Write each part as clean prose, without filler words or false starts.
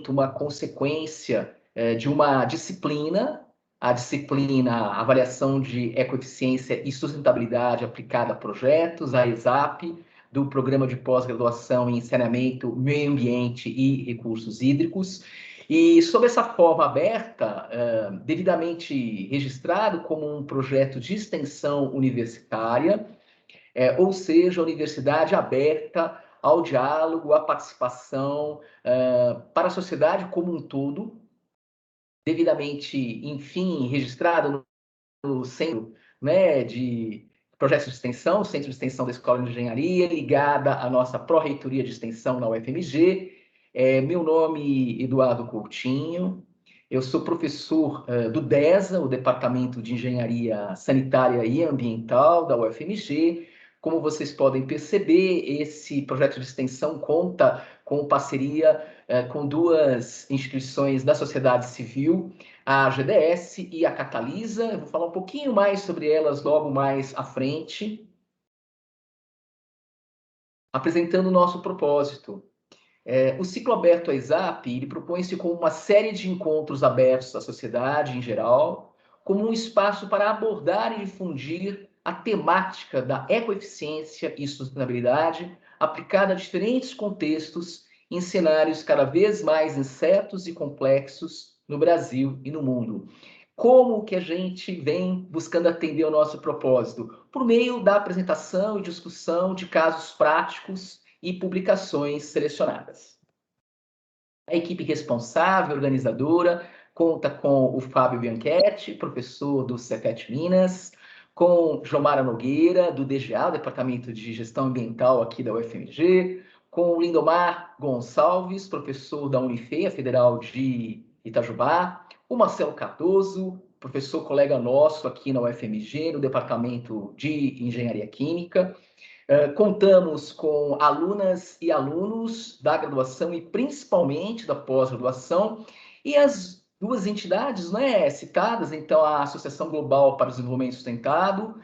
uma consequência de uma disciplina, a disciplina Avaliação de Ecoeficiência e Sustentabilidade aplicada a projetos, a ESAP, do Programa de Pós-Graduação em Saneamento, Meio Ambiente e Recursos Hídricos. E, sob essa forma aberta, devidamente registrado como um projeto de extensão universitária, ou seja, a universidade aberta ao diálogo, à participação, para a sociedade como um todo, devidamente, enfim, registrado no centro, né, de projetos de extensão, o Centro de Extensão da Escola de Engenharia, ligada à nossa Pró-Reitoria de Extensão na UFMG. Meu nome é Eduardo Coutinho, eu sou professor do DESA, o Departamento de Engenharia Sanitária e Ambiental da UFMG. Como vocês podem perceber, esse projeto de extensão conta com parceria com duas instituições da sociedade civil, a GDS e a Catalisa. Eu vou falar um pouquinho mais sobre elas logo mais à frente, apresentando o nosso propósito. O ciclo aberto à ESAP, ele propõe-se como uma série de encontros abertos à sociedade em geral, como um espaço para abordar e difundir a temática da ecoeficiência e sustentabilidade aplicada a diferentes contextos em cenários cada vez mais incertos e complexos no Brasil e no mundo. Como que a gente vem buscando atender o nosso propósito? Por meio da apresentação e discussão de casos práticos e publicações selecionadas. A equipe responsável, organizadora, conta com o Fábio Bianchetti, professor do Cefet Minas, com Jomara Nogueira, do DGA, Departamento de Gestão Ambiental aqui da UFMG, com Lindomar Gonçalves, professor da Unifei, a Federal de Itajubá, o Marcelo Cardoso, professor colega nosso aqui na UFMG, no Departamento de Engenharia Química. Contamos com alunas e alunos da graduação e principalmente da pós-graduação, e as duas entidades, né, citadas, então, a Associação Global para o Desenvolvimento Sustentado,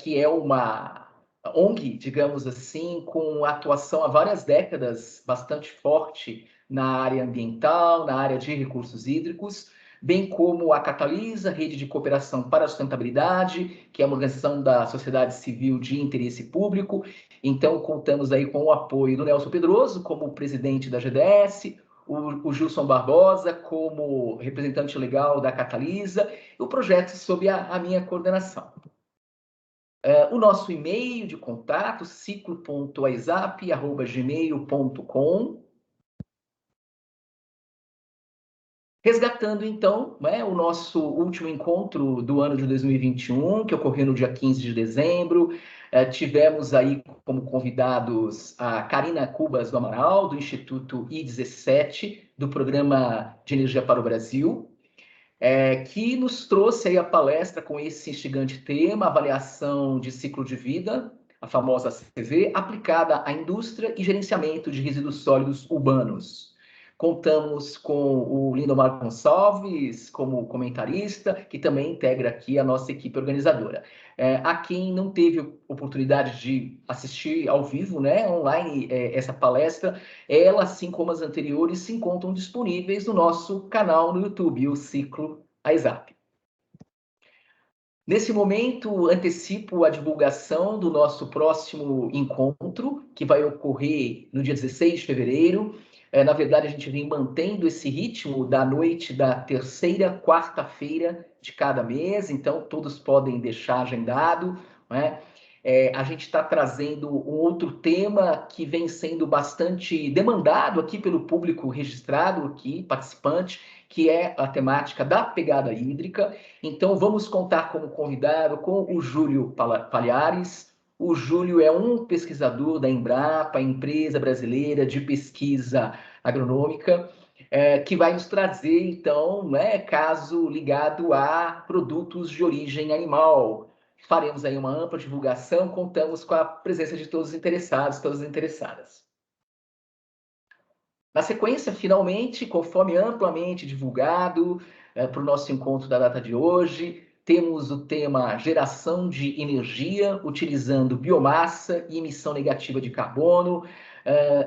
que é uma ONG, digamos assim, com atuação há várias décadas bastante forte na área ambiental, na área de recursos hídricos, bem como a Catalisa, Rede de Cooperação para a Sustentabilidade, que é uma organização da sociedade civil de interesse público. Então, contamos aí com o apoio do Nelson Pedroso, como presidente da GDS, o Gilson Barbosa, como representante legal da Catalisa, e o projeto sob a minha coordenação. O nosso e-mail de contato, ciclo.aisap@gmail.com. Resgatando, então, né, o nosso último encontro do ano de 2021, que ocorreu no dia 15 de dezembro. Tivemos aí como convidados a Karina Cubas do Amaral, do Instituto I17, do Programa de Energia para o Brasil, que nos trouxe aí a palestra com esse instigante tema, avaliação de ciclo de vida, a famosa CV, aplicada à indústria e gerenciamento de resíduos sólidos urbanos. Contamos com o Lindomar Gonçalves como comentarista, que também integra aqui a nossa equipe organizadora. A quem não teve oportunidade de assistir ao vivo, né, online, essa palestra, ela, assim como as anteriores, se encontram disponíveis no nosso canal no YouTube, o Ciclo AISAP. Nesse momento, antecipo a divulgação do nosso próximo encontro, que vai ocorrer no dia 16 de fevereiro. Na verdade, a gente vem mantendo esse ritmo da noite da terceira quarta-feira de cada mês, então todos podem deixar agendado, né? A gente está trazendo um outro tema que vem sendo bastante demandado aqui pelo público registrado aqui, participante, que é a temática da pegada hídrica. Então, vamos contar como convidado com o Júlio Palhares. O Júlio é um pesquisador da Embrapa, empresa brasileira de pesquisa agronômica, que vai nos trazer, então, caso ligado a produtos de origem animal. Faremos aí uma ampla divulgação, contamos com a presença de todos os interessados, todas as interessadas. Na sequência, finalmente, conforme amplamente divulgado para o nosso encontro da data de hoje, temos o tema geração de energia utilizando biomassa e emissão negativa de carbono.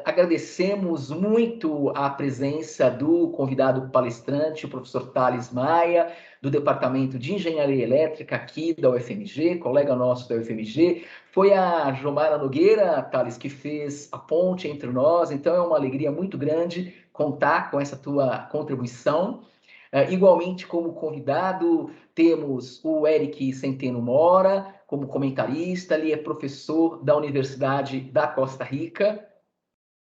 Agradecemos muito a presença do convidado palestrante, o professor Thales Maia, do Departamento de Engenharia Elétrica aqui da UFMG, colega nosso da UFMG. Foi a Jomara Nogueira, Thales, que fez a ponte entre nós, então é uma alegria muito grande contar com essa tua contribuição. Igualmente, como convidado, temos o Eric Centeno Mora, como comentarista, ele é professor da Universidade da Costa Rica,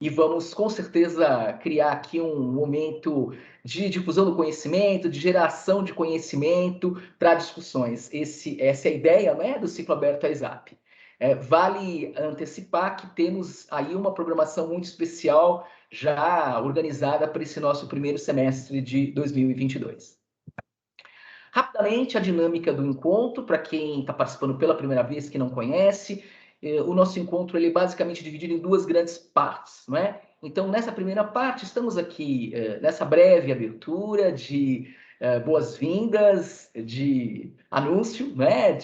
e vamos, com certeza, criar aqui um momento de difusão do conhecimento, de geração de conhecimento para discussões. Essa é a ideia, né, do ciclo aberto AISAP. Vale antecipar que temos aí uma programação muito especial já organizada para esse nosso primeiro semestre de 2022. Rapidamente, a dinâmica do encontro, para quem está participando pela primeira vez, que não conhece, o nosso encontro ele é basicamente dividido em duas grandes partes, não é? Então, nessa primeira parte, estamos aqui nessa breve abertura de boas-vindas, de anúncio, né,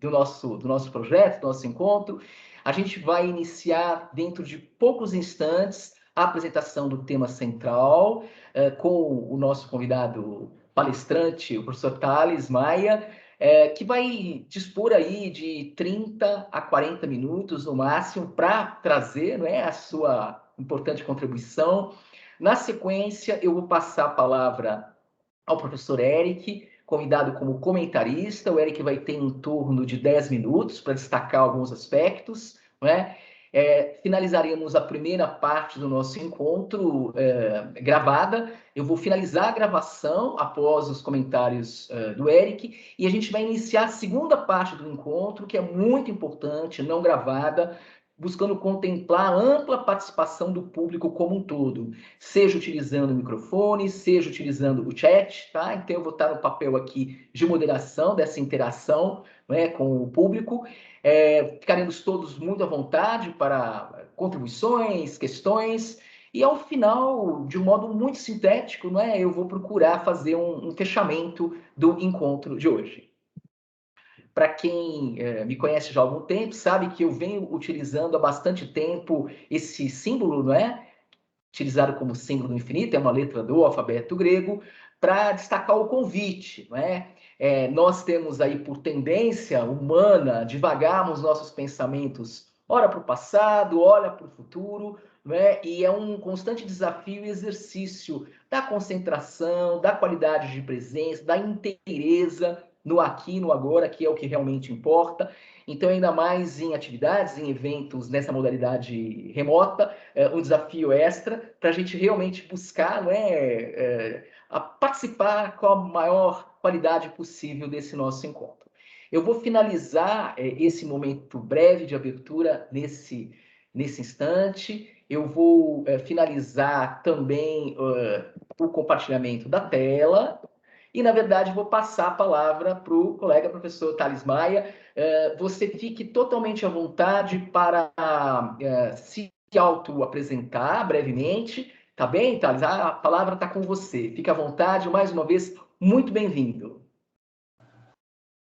do nosso projeto, do nosso encontro. A gente vai iniciar, dentro de poucos instantes, a apresentação do tema central, com o nosso convidado palestrante, o professor Thales Maia, que vai dispor aí de 30 a 40 minutos no máximo para trazer, não é, a sua importante contribuição. Na sequência, eu vou passar a palavra ao professor Eric, convidado como comentarista. O Eric vai ter em torno de 10 minutos para destacar alguns aspectos, não é? Finalizaremos a primeira parte do nosso encontro gravada. Eu vou finalizar a gravação após os comentários do Eric, e a gente vai iniciar a segunda parte do encontro, que é muito importante, não gravada, buscando contemplar a ampla participação do público como um todo, seja utilizando o microfone, seja utilizando o chat, tá? Então eu vou estar no papel aqui de moderação dessa interação, né, com o público. Ficaremos todos muito à vontade para contribuições, questões, e ao final, de um modo muito sintético, né, eu vou procurar fazer um fechamento do encontro de hoje. Para quem me conhece já há algum tempo, sabe que eu venho utilizando há bastante tempo esse símbolo, não é? Utilizado como símbolo do infinito, é uma letra do alfabeto grego, para destacar o convite, não é? Nós temos aí por tendência humana divagarmos nossos pensamentos, ora para o passado, ora para o futuro, não é? E é um constante desafio e exercício da concentração, da qualidade de presença, da inteireza no aqui, no agora, que é o que realmente importa. Então, ainda mais em atividades, em eventos nessa modalidade remota, um desafio extra para a gente realmente buscar, a participar com a maior qualidade possível desse nosso encontro. Eu vou finalizar esse momento breve de abertura nesse instante. Eu vou finalizar também o compartilhamento da tela. E, na verdade, vou passar a palavra para o colega professor Thales Maia. Você fique totalmente à vontade para se auto-apresentar brevemente, tá bem, Thales? A palavra está com você. Fique à vontade, mais uma vez, muito bem-vindo.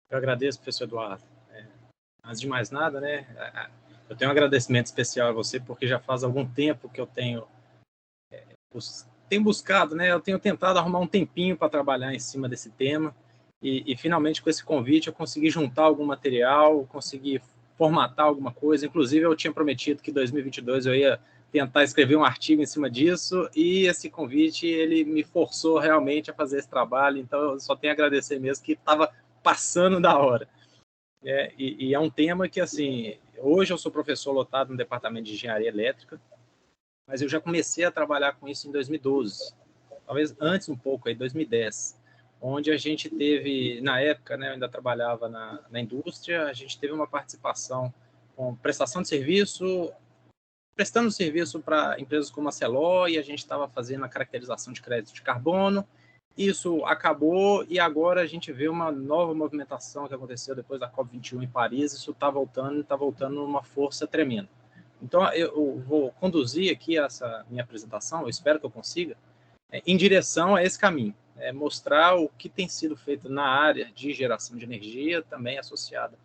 Eu agradeço, professor Eduardo. Antes de mais nada, né, eu tenho um agradecimento especial a você, porque já faz algum tempo que eu tenho buscado, né, eu tenho tentado arrumar um tempinho para trabalhar em cima desse tema, e finalmente com esse convite eu consegui juntar algum material, consegui formatar alguma coisa. Inclusive eu tinha prometido que em 2022 eu ia tentar escrever um artigo em cima disso, e esse convite ele me forçou realmente a fazer esse trabalho. Então eu só tenho a agradecer mesmo, que estava passando da hora. E é um tema que, assim, hoje eu sou professor lotado no departamento de engenharia elétrica, mas eu já comecei a trabalhar com isso em 2012, talvez antes um pouco, aí 2010, onde a gente teve, na época, né, eu ainda trabalhava na indústria, a gente teve uma participação com prestação de serviço, prestando serviço para empresas como a Celor, e a gente estava fazendo a caracterização de crédito de carbono. Isso acabou, e agora a gente vê uma nova movimentação que aconteceu depois da COP21 em Paris. Isso está voltando numa força tremenda. Então, eu vou conduzir aqui essa minha apresentação, eu espero que eu consiga, em direção a esse caminho, mostrar o que tem sido feito na área de geração de energia, também associada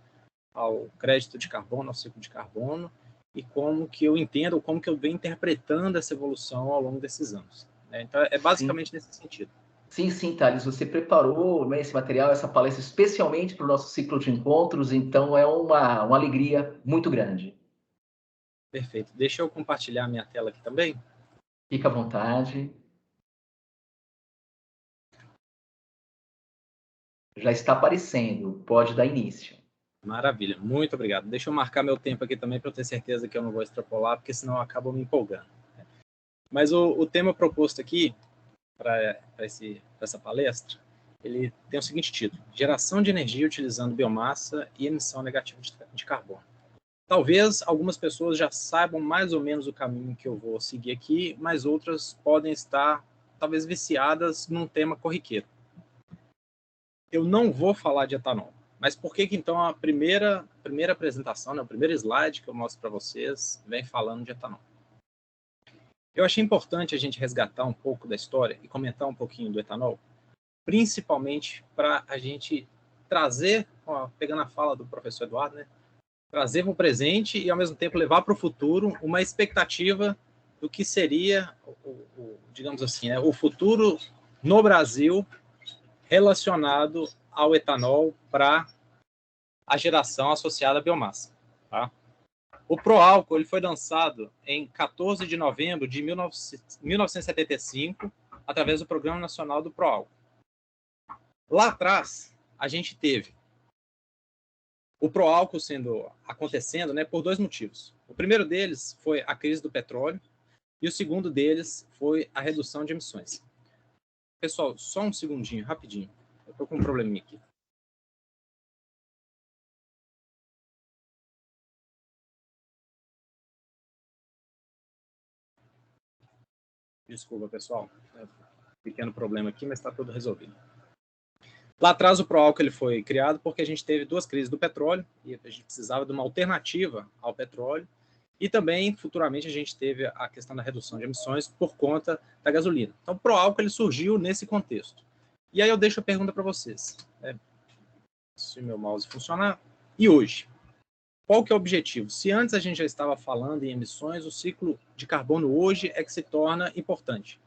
ao crédito de carbono, ao ciclo de carbono, e como que eu entendo, ou como que eu venho interpretando essa evolução ao longo desses anos. Né? Então, é basicamente Sim. nesse sentido. Sim, Thales, você preparou, né, esse material, essa palestra especialmente para o nosso ciclo de encontros, então é uma alegria muito grande. Perfeito. Deixa eu compartilhar minha tela aqui também. Fica à vontade. Já está aparecendo, pode dar início. Maravilha, muito obrigado. Deixa eu marcar meu tempo aqui também para eu ter certeza que eu não vou extrapolar, porque senão eu acabo me empolgando. Mas o tema proposto aqui para essa palestra, ele tem o seguinte título: Geração de energia utilizando biomassa e emissão negativa de carbono. Talvez algumas pessoas já saibam mais ou menos o caminho que eu vou seguir aqui, mas outras podem estar, talvez, viciadas num tema corriqueiro. Eu não vou falar de etanol, mas por que então a primeira apresentação, né, o primeiro slide que eu mostro para vocês, vem falando de etanol? Eu achei importante a gente resgatar um pouco da história e comentar um pouquinho do etanol, principalmente para a gente trazer, pegando a fala do professor Eduardo, né, trazer para o presente e, ao mesmo tempo, levar para o futuro uma expectativa do que seria, digamos assim, né, o futuro no Brasil relacionado ao etanol para a geração associada à biomassa. Tá? O Proálcool ele foi lançado em 14 de novembro de 1975, através do Programa Nacional do Proálcool. Lá atrás, a gente teve o Proálcool acontecendo, né, por dois motivos. O primeiro deles foi a crise do petróleo e o segundo deles foi a redução de emissões. Pessoal, só um segundinho, rapidinho. Eu estou com um probleminha aqui. Desculpa, pessoal. Pequeno problema aqui, mas está tudo resolvido. Lá atrás, o Proálcool ele foi criado porque a gente teve duas crises do petróleo e a gente precisava de uma alternativa ao petróleo. E também, futuramente, a gente teve a questão da redução de emissões por conta da gasolina. Então, o Proálcool ele surgiu nesse contexto. E aí eu deixo a pergunta para vocês. Se o meu mouse funcionar. E hoje? Qual que é o objetivo? Se antes a gente já estava falando em emissões, o ciclo de carbono hoje é que se torna importante.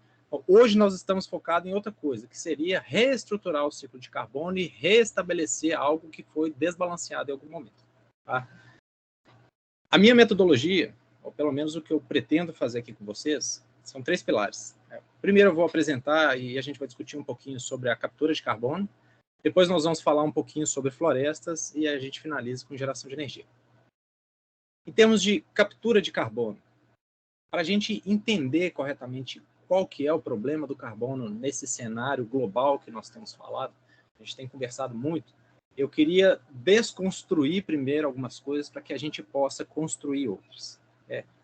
Hoje nós estamos focados em outra coisa, que seria reestruturar o ciclo de carbono e restabelecer algo que foi desbalanceado em algum momento. Tá? A minha metodologia, ou pelo menos o que eu pretendo fazer aqui com vocês, são três pilares. Primeiro eu vou apresentar e a gente vai discutir um pouquinho sobre a captura de carbono. Depois nós vamos falar um pouquinho sobre florestas e a gente finaliza com geração de energia. Em termos de captura de carbono, para a gente entender corretamente qual que é o problema do carbono nesse cenário global que nós temos falado, a gente tem conversado muito, eu queria desconstruir primeiro algumas coisas para que a gente possa construir outras.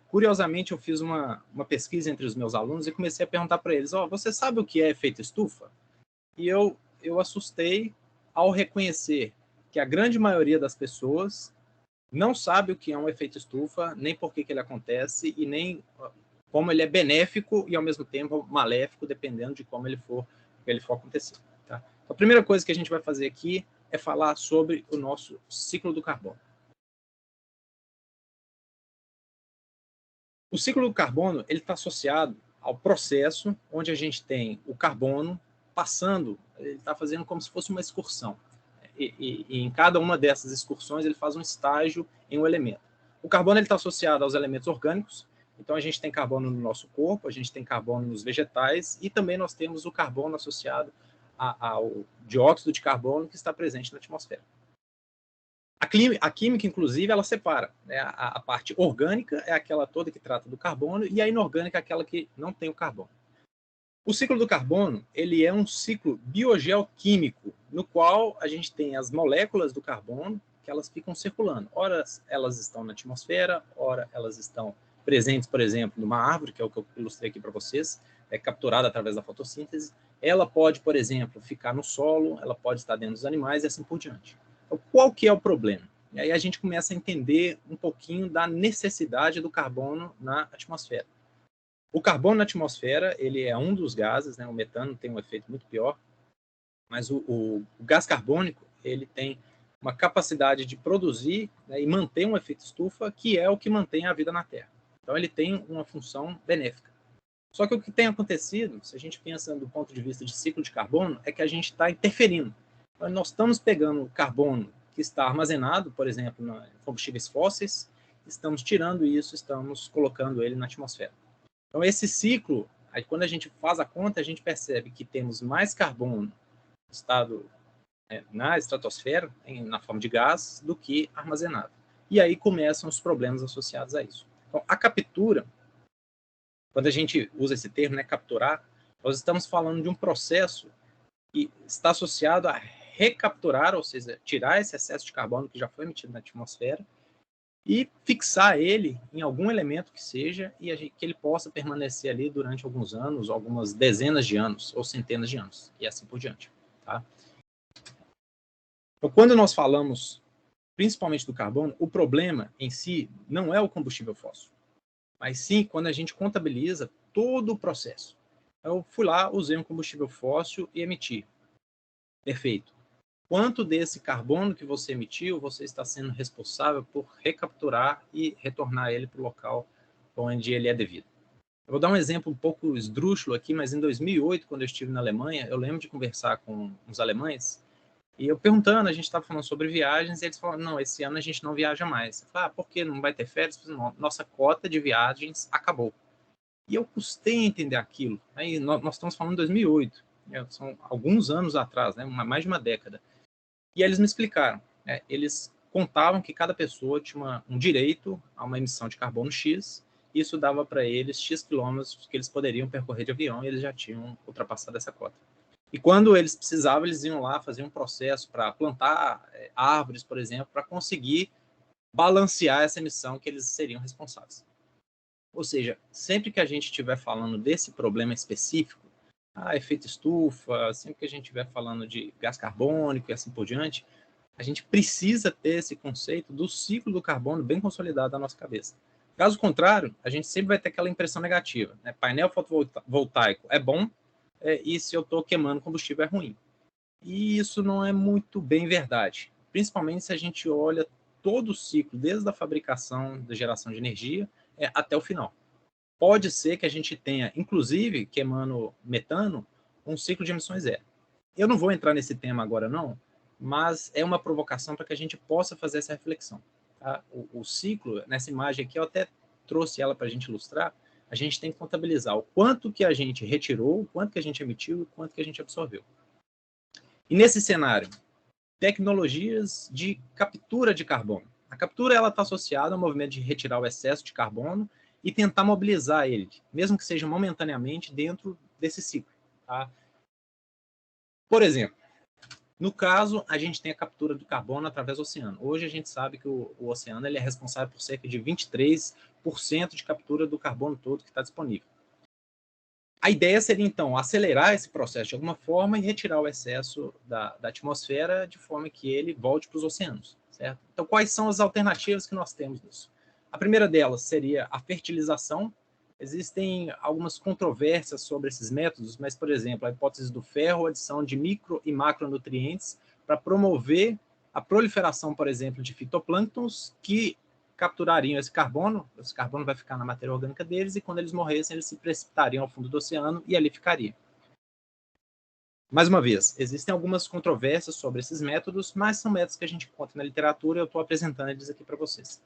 Curiosamente, eu fiz uma pesquisa entre os meus alunos e comecei a perguntar para eles, você sabe o que é efeito estufa? E eu assustei ao reconhecer que a grande maioria das pessoas não sabe o que é um efeito estufa, nem por que ele acontece e nem como ele é benéfico e, ao mesmo tempo, maléfico, dependendo de como ele for acontecer. Tá? Então, a primeira coisa que a gente vai fazer aqui é falar sobre o nosso ciclo do carbono. O ciclo do carbono ele está associado ao processo onde a gente tem o carbono passando, ele está fazendo como se fosse uma excursão. E em cada uma dessas excursões ele faz um estágio em um elemento. O carbono está associado aos elementos orgânicos, então a gente tem carbono no nosso corpo, a gente tem carbono nos vegetais e também nós temos o carbono associado ao dióxido de carbono que está presente na atmosfera. A química, inclusive, ela separa. Né? A parte orgânica é aquela toda que trata do carbono e a inorgânica é aquela que não tem o carbono. O ciclo do carbono ele é um ciclo biogeoquímico, no qual a gente tem as moléculas do carbono que elas ficam circulando. Ora elas estão na atmosfera, ora elas estão presentes, por exemplo, numa árvore, que é o que eu ilustrei aqui para vocês, é capturada através da fotossíntese. Ela pode, por exemplo, ficar no solo, ela pode estar dentro dos animais e assim por diante. Então, qual que é o problema? E aí a gente começa a entender um pouquinho da necessidade do carbono na atmosfera. O carbono na atmosfera, ele é um dos gases, né? O metano tem um efeito muito pior, mas o gás carbônico, ele tem uma capacidade de produzir, né, e manter um efeito estufa, que é o que mantém a vida na Terra. Então, ele tem uma função benéfica. Só que o que tem acontecido, se a gente pensa do ponto de vista de ciclo de carbono, é que a gente está interferindo. Então, nós estamos pegando carbono que está armazenado, por exemplo, em combustíveis fósseis, estamos tirando isso, estamos colocando ele na atmosfera. Então, esse ciclo, aí, quando a gente faz a conta, a gente percebe que temos mais carbono no estado, na estratosfera, na forma de gás, do que armazenado. E aí começam os problemas associados a isso. Então, a captura, quando a gente usa esse termo, né, capturar, nós estamos falando de um processo que está associado a recapturar, ou seja, tirar esse excesso de carbono que já foi emitido na atmosfera e fixar ele em algum elemento que seja e que ele possa permanecer ali durante alguns anos, algumas dezenas de anos ou centenas de anos, e assim por diante. Tá? Então, quando nós falamos principalmente do carbono, o problema em si não é o combustível fóssil, mas sim quando a gente contabiliza todo o processo. Eu fui lá, usei um combustível fóssil e emiti. Perfeito. Quanto desse carbono que você emitiu, você está sendo responsável por recapturar e retornar ele para o local onde ele é devido? Eu vou dar um exemplo um pouco esdrúxulo aqui, mas em 2008, quando eu estive na Alemanha, eu lembro de conversar com uns alemães, e eu perguntando, a gente estava falando sobre viagens, e eles falaram, não, esse ano a gente não viaja mais. Eu falei, por que não vai ter férias? Não, nossa cota de viagens acabou. E eu custei entender aquilo. Aí nós estamos falando de 2008, são alguns anos atrás, né, mais de uma década. E eles me explicaram. Eles contavam que cada pessoa tinha um direito a uma emissão de carbono X, e isso dava para eles X quilômetros que eles poderiam percorrer de avião, e eles já tinham ultrapassado essa cota. E quando eles precisavam, eles iam lá fazer um processo para plantar árvores, por exemplo, para conseguir balancear essa emissão que eles seriam responsáveis. Ou seja, sempre que a gente estiver falando desse problema específico, efeito estufa, sempre que a gente estiver falando de gás carbônico e assim por diante, a gente precisa ter esse conceito do ciclo do carbono bem consolidado na nossa cabeça. Caso contrário, a gente sempre vai ter aquela impressão negativa. Né? Painel fotovoltaico é bom, e se eu estou queimando combustível é ruim. E isso não é muito bem verdade, principalmente se a gente olha todo o ciclo, desde a fabricação da geração de energia até o final. Pode ser que a gente tenha, inclusive, queimando metano, um ciclo de emissões zero. Eu não vou entrar nesse tema agora, não, mas é uma provocação para que a gente possa fazer essa reflexão. Tá? O ciclo, nessa imagem aqui, eu até trouxe ela para a gente ilustrar, a gente tem que contabilizar o quanto que a gente retirou, o quanto que a gente emitiu e o quanto que a gente absorveu. E nesse cenário, tecnologias de captura de carbono. A captura está associada ao movimento de retirar o excesso de carbono e tentar mobilizar ele, mesmo que seja momentaneamente, dentro desse ciclo. Tá? Por exemplo, no caso, a gente tem a captura do carbono através do oceano. Hoje a gente sabe que o oceano ele é responsável por cerca de 23% de captura do carbono todo que está disponível. A ideia seria, então, acelerar esse processo de alguma forma e retirar o excesso da atmosfera de forma que ele volte para os oceanos, certo? Então, quais são as alternativas que nós temos nisso? A primeira delas seria a fertilização. Existem algumas controvérsias sobre esses métodos, mas, por exemplo, a hipótese do ferro, a adição de micro e macronutrientes para promover a proliferação, por exemplo, de fitoplânctons que capturariam esse carbono vai ficar na matéria orgânica deles, e quando eles morressem, eles se precipitariam ao fundo do oceano e ali ficariam. Mais uma vez, existem algumas controvérsias sobre esses métodos, mas são métodos que a gente encontra na literatura e eu estou apresentando eles aqui para vocês.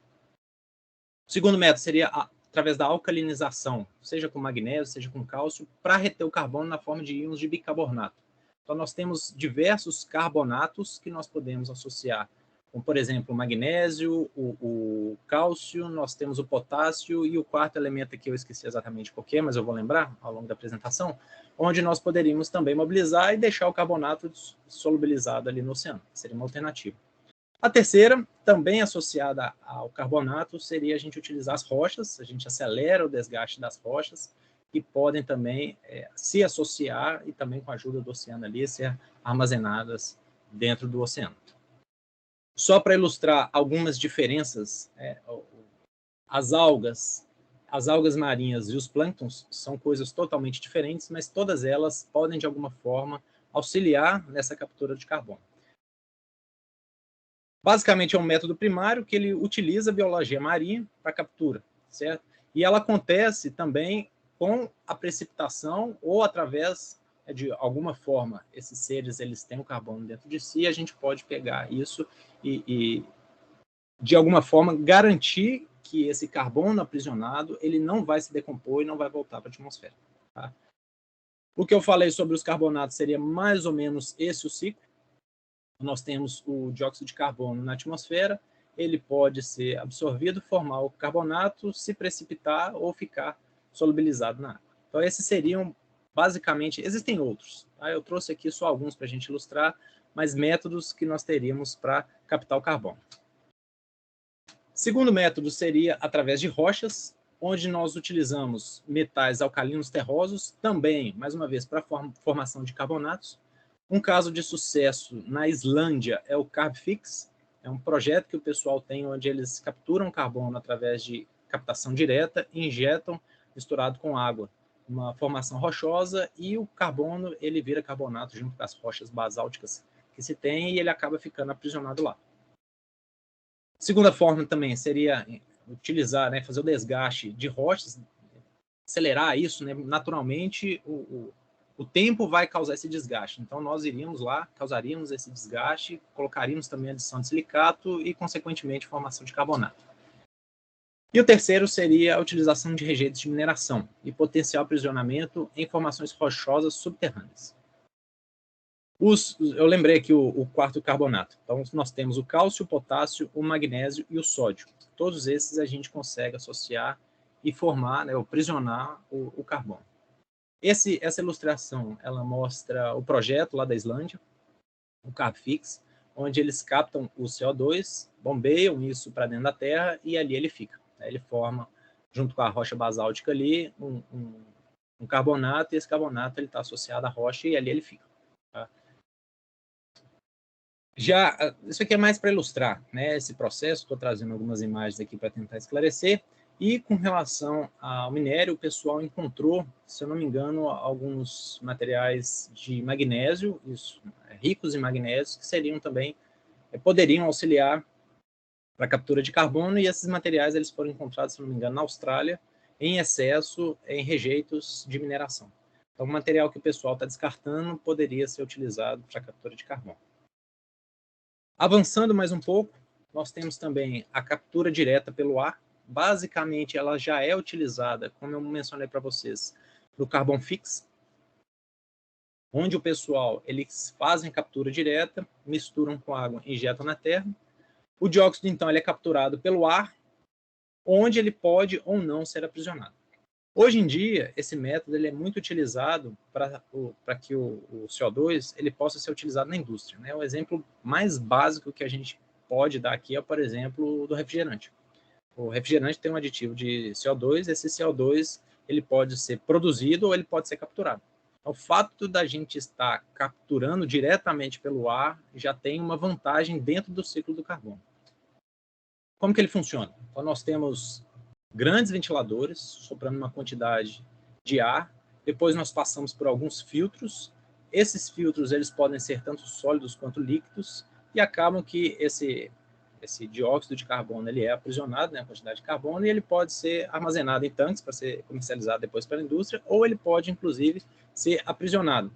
O segundo método seria através da alcalinização, seja com magnésio, seja com cálcio, para reter o carbono na forma de íons de bicarbonato. Então, nós temos diversos carbonatos que nós podemos associar, como, por exemplo, o magnésio, o cálcio, nós temos o potássio e o quarto elemento aqui, eu esqueci exatamente qual que é, mas eu vou lembrar ao longo da apresentação, onde nós poderíamos também mobilizar e deixar o carbonato solubilizado ali no oceano. Seria uma alternativa. A terceira, também associada ao carbonato, seria a gente utilizar as rochas, a gente acelera o desgaste das rochas, que podem também se associar e também com a ajuda do oceano ali, ser armazenadas dentro do oceano. Só para ilustrar algumas diferenças, as algas marinhas e os plânctons são coisas totalmente diferentes, mas todas elas podem, de alguma forma, auxiliar nessa captura de carbono. Basicamente é um método primário que ele utiliza a biologia marinha para captura, certo? E ela acontece também com a precipitação ou através de alguma forma, esses seres eles têm o carbono dentro de si, a gente pode pegar isso e de alguma forma garantir que esse carbono aprisionado ele não vai se decompor e não vai voltar para a atmosfera. Tá? O que eu falei sobre os carbonatos seria mais ou menos esse o ciclo. Nós temos o dióxido de carbono na atmosfera, ele pode ser absorvido, formar o carbonato, se precipitar ou ficar solubilizado na água. Então, esses seriam, basicamente, existem outros. Tá? Eu trouxe aqui só alguns para a gente ilustrar, mas métodos que nós teríamos para captar o carbono. Segundo método seria através de rochas, onde nós utilizamos metais alcalinos terrosos, também, mais uma vez, para a formação de carbonatos. Um caso de sucesso na Islândia é o Carbfix, é um projeto que o pessoal tem onde eles capturam carbono através de captação direta e injetam misturado com água, uma formação rochosa, e o carbono ele vira carbonato junto com as rochas basálticas que se tem e ele acaba ficando aprisionado lá. Segunda forma também seria utilizar, né, fazer o desgaste de rochas, acelerar isso, né, naturalmente o tempo vai causar esse desgaste. Então, nós iríamos lá, causaríamos esse desgaste, colocaríamos também a adição de silicato e, consequentemente, formação de carbonato. E o terceiro seria a utilização de rejeitos de mineração e potencial aprisionamento em formações rochosas subterrâneas. Eu lembrei aqui o quarto carbonato. Então, nós temos o cálcio, o potássio, o magnésio e o sódio. Todos esses a gente consegue associar e formar, né, ou aprisionar o carbono. Essa ilustração, ela mostra o projeto lá da Islândia, o Carbfix, onde eles captam o CO2, bombeiam isso para dentro da terra e ali ele fica. Ele forma, junto com a rocha basáltica ali, um carbonato, e esse carbonato está associado à rocha e ali ele fica. Tá? Isso aqui é mais para ilustrar, né, esse processo, estou trazendo algumas imagens aqui para tentar esclarecer. E com relação ao minério, o pessoal encontrou, se eu não me engano, alguns materiais de magnésio, ricos em magnésio, que seriam também, poderiam auxiliar para a captura de carbono, e esses materiais eles foram encontrados, se não me engano, na Austrália, em excesso em rejeitos de mineração. Então, o material que o pessoal está descartando poderia ser utilizado para a captura de carbono. Avançando mais um pouco, nós temos também a captura direta pelo ar. Basicamente, ela já é utilizada, como eu mencionei para vocês, no Carbfix, onde o pessoal eles fazem captura direta, misturam com água, injetam na terra. O dióxido, então, ele é capturado pelo ar, onde ele pode ou não ser aprisionado. Hoje em dia, esse método ele é muito utilizado para que o CO2 ele possa ser utilizado na indústria. Né? O exemplo mais básico que a gente pode dar aqui é, por exemplo, do refrigerante. O refrigerante tem um aditivo de CO2, esse CO2 ele pode ser produzido ou ele pode ser capturado. O fato da gente estar capturando diretamente pelo ar já tem uma vantagem dentro do ciclo do carbono. Como que ele funciona? Então, nós temos grandes ventiladores soprando uma quantidade de ar, depois nós passamos por alguns filtros, esses filtros eles podem ser tanto sólidos quanto líquidos, e acabam que esse dióxido de carbono ele é aprisionado, né, a quantidade de carbono, e ele pode ser armazenado em tanques para ser comercializado depois pela indústria, ou ele pode, inclusive, ser aprisionado,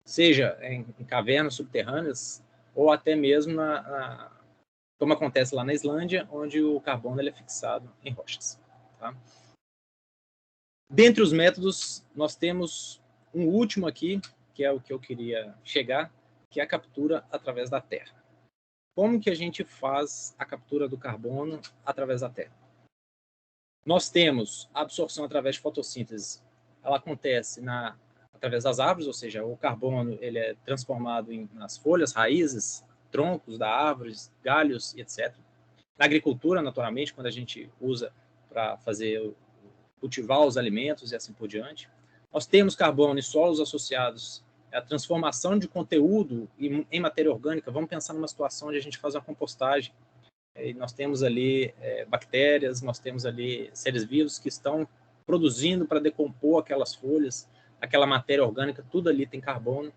seja em cavernas subterrâneas, ou até mesmo como acontece lá na Islândia, onde o carbono ele é fixado em rochas. Tá? Dentre os métodos, nós temos um último aqui, que é o que eu queria chegar, que é a captura através da terra. Como que a gente faz a captura do carbono através da terra? Nós temos a absorção através de fotossíntese. Ela acontece através das árvores, ou seja, o carbono ele é transformado nas folhas, raízes, troncos da árvore, galhos e etc. Na agricultura, naturalmente, quando a gente usa para cultivar os alimentos e assim por diante. Nós temos carbono em solos associados à transformação de conteúdo em matéria orgânica. Vamos pensar numa situação onde a gente faz uma compostagem. E nós temos ali bactérias, nós temos ali seres vivos que estão produzindo para decompor aquelas folhas, aquela matéria orgânica, tudo ali tem carbono.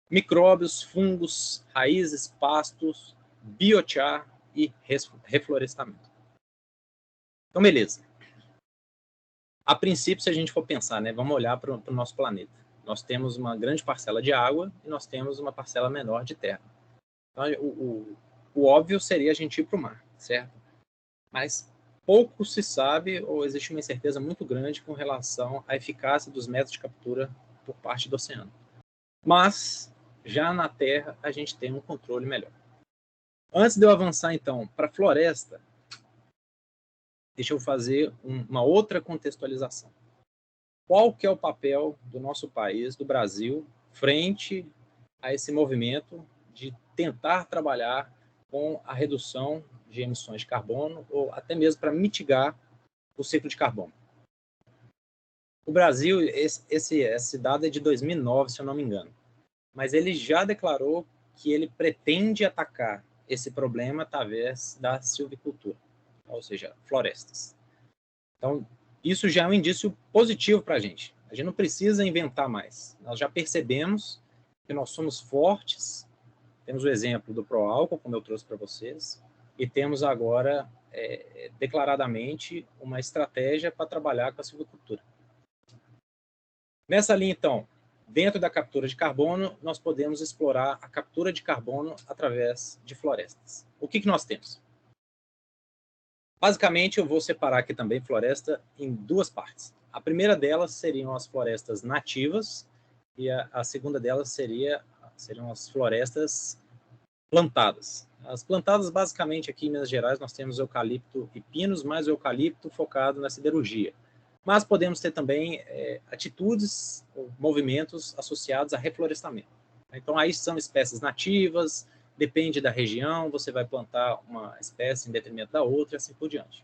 Micróbios, fungos, raízes, pastos, biochar e reflorestamento. Então, beleza. A princípio, se a gente for pensar, né, vamos olhar para o nosso planeta. Nós temos uma grande parcela de água e nós temos uma parcela menor de terra. Então, o óbvio seria a gente ir para o mar, certo? Mas pouco se sabe, ou existe uma incerteza muito grande com relação à eficácia dos métodos de captura por parte do oceano. Mas, já na terra, a gente tem um controle melhor. Antes de eu avançar, então, para a floresta, deixa eu fazer uma outra contextualização. Qual que é o papel do nosso país, do Brasil, frente a esse movimento de tentar trabalhar com a redução de emissões de carbono ou até mesmo para mitigar o ciclo de carbono? O Brasil, esse dado é de 2009, se eu não me engano, mas ele já declarou que ele pretende atacar esse problema através da silvicultura, ou seja, florestas. Então, isso já é um indício positivo para a gente. A gente não precisa inventar mais. Nós já percebemos que nós somos fortes. Temos o exemplo do Proálcool, como eu trouxe para vocês, e temos agora, declaradamente, uma estratégia para trabalhar com a silvicultura. Nessa linha, então, dentro da captura de carbono, nós podemos explorar a captura de carbono através de florestas. O que nós temos? Basicamente, eu vou separar aqui também floresta em duas partes. A primeira delas seriam as florestas nativas e a segunda delas seriam as florestas plantadas. As plantadas, basicamente, aqui em Minas Gerais, nós temos eucalipto e pinos, mais o eucalipto focado na siderurgia. Mas podemos ter também atitudes ou movimentos associados a reflorestamento. Então, aí são espécies nativas, depende da região, você vai plantar uma espécie em detrimento da outra e assim por diante.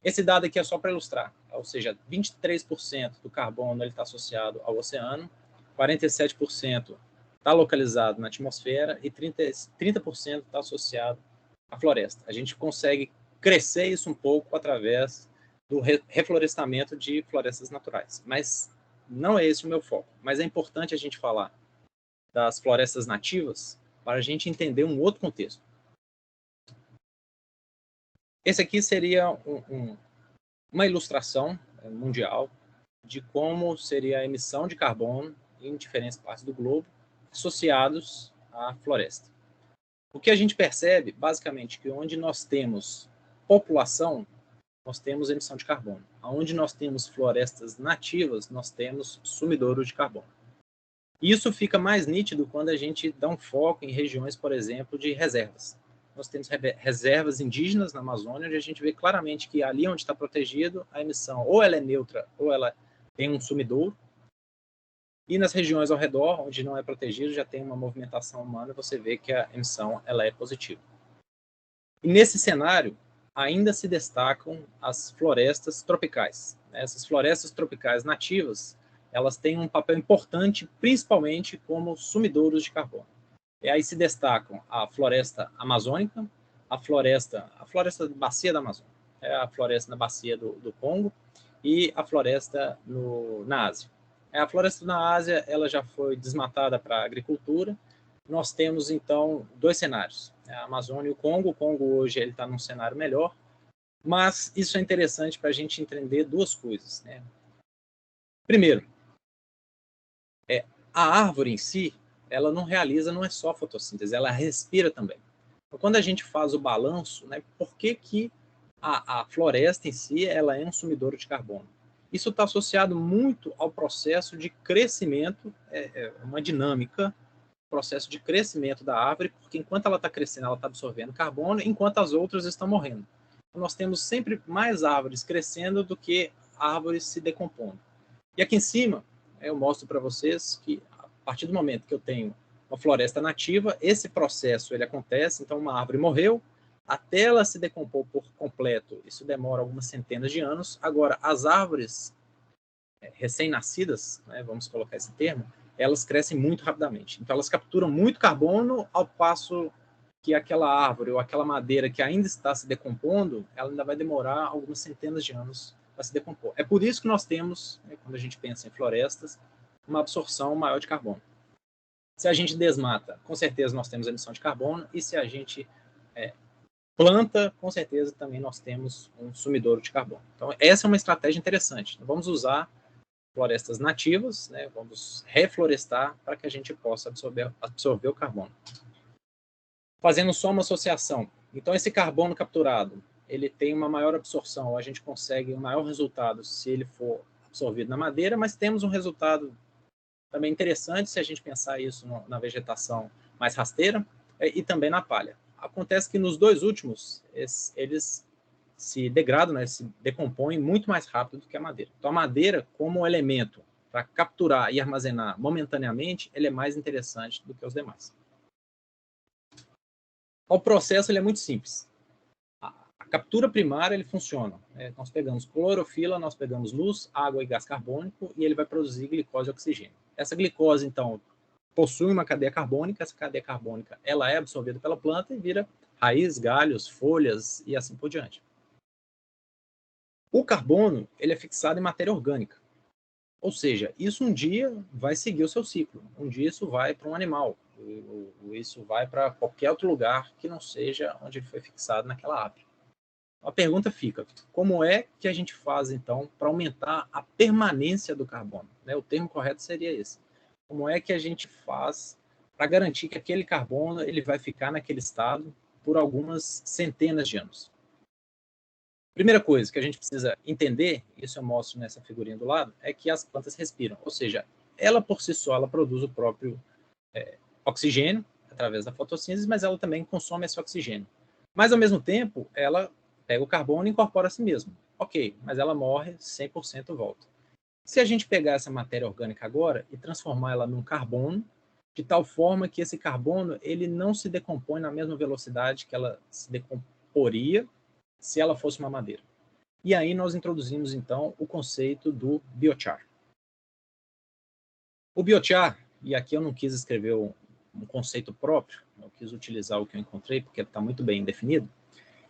Esse dado aqui é só para ilustrar, ou seja, 23% do carbono está associado ao oceano, 47% está localizado na atmosfera e 30% está associado à floresta. A gente consegue crescer isso um pouco através do reflorestamento de florestas naturais. Mas não é esse o meu foco. Mas é importante a gente falar das florestas nativas para a gente entender um outro contexto. Esse aqui seria uma ilustração mundial de como seria a emissão de carbono em diferentes partes do globo associados à floresta. O que a gente percebe, basicamente, que onde nós temos população, nós temos emissão de carbono. Onde nós temos florestas nativas, nós temos sumidouros de carbono. Isso fica mais nítido quando a gente dá um foco em regiões, por exemplo, de reservas. Nós temos reservas indígenas na Amazônia, onde a gente vê claramente que ali onde está protegido, a emissão ou ela é neutra ou ela tem um sumidouro. E nas regiões ao redor, onde não é protegido, já tem uma movimentação humana, você vê que a emissão ela é positiva. E nesse cenário, ainda se destacam as florestas tropicais. Essas florestas tropicais nativas, elas têm um papel importante, principalmente como sumidouros de carbono. E aí se destacam a floresta amazônica, a floresta da bacia da Amazônia, a floresta na bacia do Congo e a floresta na Ásia. A floresta na Ásia ela já foi desmatada para agricultura. Nós temos, então, dois cenários, a Amazônia e o Congo. O Congo hoje está num cenário melhor, mas isso é interessante para a gente entender duas coisas. Né? Primeiro, a árvore em si, ela não é só fotossíntese, ela respira também. Então, quando a gente faz o balanço, né, por que a floresta em si ela é um sumidouro de carbono? Isso está associado muito ao processo de crescimento, uma dinâmica, processo de crescimento da árvore, porque enquanto ela está crescendo, ela está absorvendo carbono, enquanto as outras estão morrendo. Então, nós temos sempre mais árvores crescendo do que árvores se decompondo. E aqui em cima, eu mostro para vocês que a partir do momento que eu tenho uma floresta nativa, esse processo ele acontece, então uma árvore morreu, até ela se decompor por completo, isso demora algumas centenas de anos. Agora, as árvores recém-nascidas, né, vamos colocar esse termo, elas crescem muito rapidamente. Então, elas capturam muito carbono, ao passo que aquela árvore ou aquela madeira que ainda está se decompondo, ela ainda vai demorar algumas centenas de anos para se decompor. É por isso que nós temos, né, quando a gente pensa em florestas, uma absorção maior de carbono. Se a gente desmata, com certeza nós temos emissão de carbono, e se a gente Planta, com certeza, também nós temos um sumidouro de carbono. Então, essa é uma estratégia interessante. Então, vamos usar florestas nativas, né? Vamos reflorestar para que a gente possa absorver o carbono. Fazendo só uma associação. Então, esse carbono capturado, ele tem uma maior absorção, a gente consegue um maior resultado se ele for absorvido na madeira, mas temos um resultado também interessante se a gente pensar isso na vegetação mais rasteira e também na palha. Acontece que nos dois últimos, eles se degradam, né, se decompõem muito mais rápido do que a madeira. Então, a madeira, como elemento para capturar e armazenar momentaneamente, ele é mais interessante do que os demais. O processo ele é muito simples. A captura primária ele funciona. Nós pegamos clorofila, nós pegamos luz, água e gás carbônico e ele vai produzir glicose e oxigênio. Essa glicose, então, possui uma cadeia carbônica, essa cadeia carbônica ela é absorvida pela planta e vira raiz, galhos, folhas e assim por diante. O carbono ele é fixado em matéria orgânica, ou seja, isso um dia vai seguir o seu ciclo, um dia isso vai para um animal, ou isso vai para qualquer outro lugar que não seja onde ele foi fixado naquela ave. A pergunta fica, como é que a gente faz então para aumentar a permanência do carbono? O termo correto seria esse. Como é que a gente faz para garantir que aquele carbono ele vai ficar naquele estado por algumas centenas de anos? Primeira coisa que a gente precisa entender, isso eu mostro nessa figurinha do lado, é que as plantas respiram, ou seja, ela por si só ela produz o próprio oxigênio através da fotossíntese, mas ela também consome esse oxigênio. Mas ao mesmo tempo, ela pega o carbono e incorpora a si mesma. Ok, mas ela morre 100% volta. Se a gente pegar essa matéria orgânica agora e transformar ela num carbono, de tal forma que esse carbono ele não se decompõe na mesma velocidade que ela se decomporia se ela fosse uma madeira. E aí nós introduzimos, então, o conceito do biochar. O biochar, e aqui eu não quis escrever um conceito próprio, eu quis utilizar o que eu encontrei, porque está muito bem definido,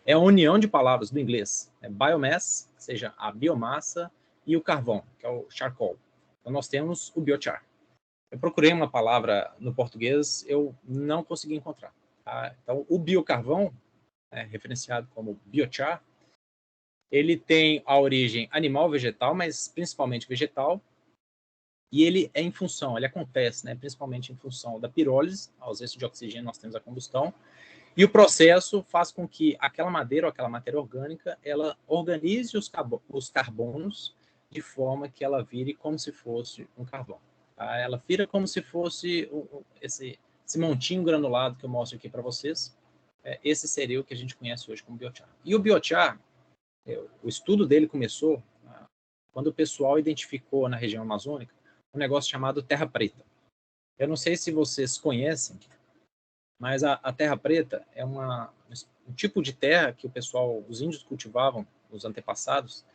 é a união de palavras do inglês, biomass, ou seja, a biomassa, e o carvão, que é o charcoal. Então nós temos o biochar. Eu procurei uma palavra no português, eu não consegui encontrar. Tá? Então o biocarvão, referenciado como biochar, ele tem a origem animal, vegetal, mas principalmente vegetal, e ele é em função, ele acontece, principalmente em função da pirólise, a ausência de oxigênio, nós temos a combustão, e o processo faz com que aquela madeira ou aquela matéria orgânica, ela organize os carbonos de forma que ela vire como se fosse um carvão. Tá? Ela vira como se fosse esse montinho granulado que eu mostro aqui para vocês. Esse seria o que a gente conhece hoje como biochar. E o biochar, o estudo dele começou quando o pessoal identificou na região amazônica um negócio chamado terra preta. Eu não sei se vocês conhecem, mas a terra preta é um tipo de terra que os índios cultivavam, os antepassados,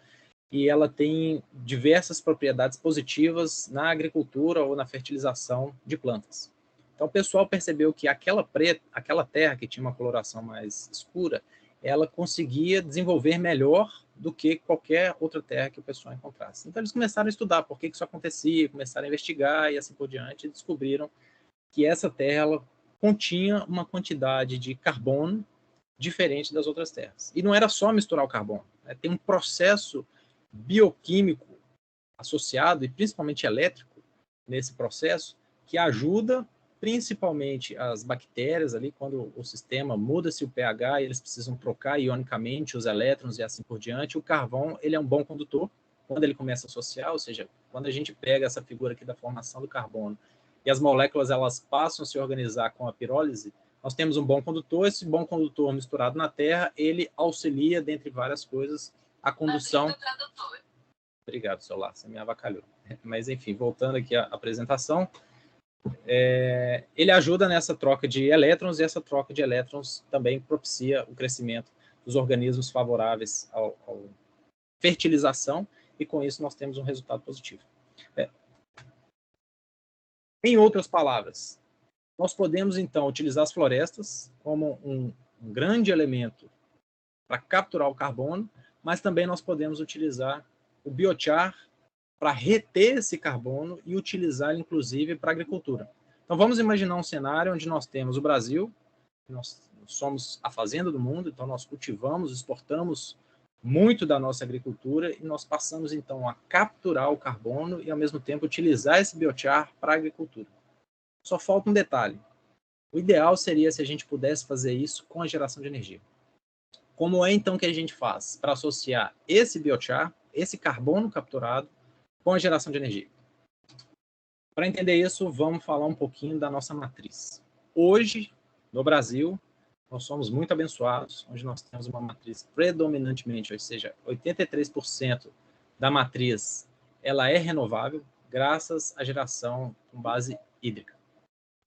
e ela tem diversas propriedades positivas na agricultura ou na fertilização de plantas. Então o pessoal percebeu que aquela terra que tinha uma coloração mais escura, ela conseguia desenvolver melhor do que qualquer outra terra que o pessoal encontrasse. Então eles começaram a estudar por que isso acontecia, começaram a investigar e assim por diante, e descobriram que essa terra ela continha uma quantidade de carbono diferente das outras terras. E não era só misturar o carbono, tem um processo bioquímico associado, e principalmente elétrico, nesse processo, que ajuda principalmente as bactérias ali, quando o sistema muda-se o pH, e eles precisam trocar ionicamente os elétrons e assim por diante. O carvão ele é um bom condutor quando ele começa a associar, ou seja, quando a gente pega essa figura aqui da formação do carbono e as moléculas elas passam a se organizar com a pirólise, nós temos um bom condutor. Esse bom condutor misturado na terra, ele auxilia, dentre várias coisas, a condução... Obrigado, celular, você me avacalhou. Mas, enfim, voltando aqui à apresentação, ele ajuda nessa troca de elétrons, e essa troca de elétrons também propicia o crescimento dos organismos favoráveis à fertilização, e com isso nós temos um resultado positivo. Em outras palavras, nós podemos, então, utilizar as florestas como um grande elemento para capturar o carbono, mas também nós podemos utilizar o biochar para reter esse carbono e utilizar, inclusive, para a agricultura. Então, vamos imaginar um cenário onde nós temos o Brasil, nós somos a fazenda do mundo, então nós cultivamos, exportamos muito da nossa agricultura e nós passamos, então, a capturar o carbono e, ao mesmo tempo, utilizar esse biochar para a agricultura. Só falta um detalhe. O ideal seria se a gente pudesse fazer isso com a geração de energia. Como é, então, que a gente faz para associar esse biochar, esse carbono capturado, com a geração de energia? Para entender isso, vamos falar um pouquinho da nossa matriz. Hoje, no Brasil, nós somos muito abençoados, onde nós temos uma matriz predominantemente, ou seja, 83% da matriz ela é renovável, graças à geração com base hídrica.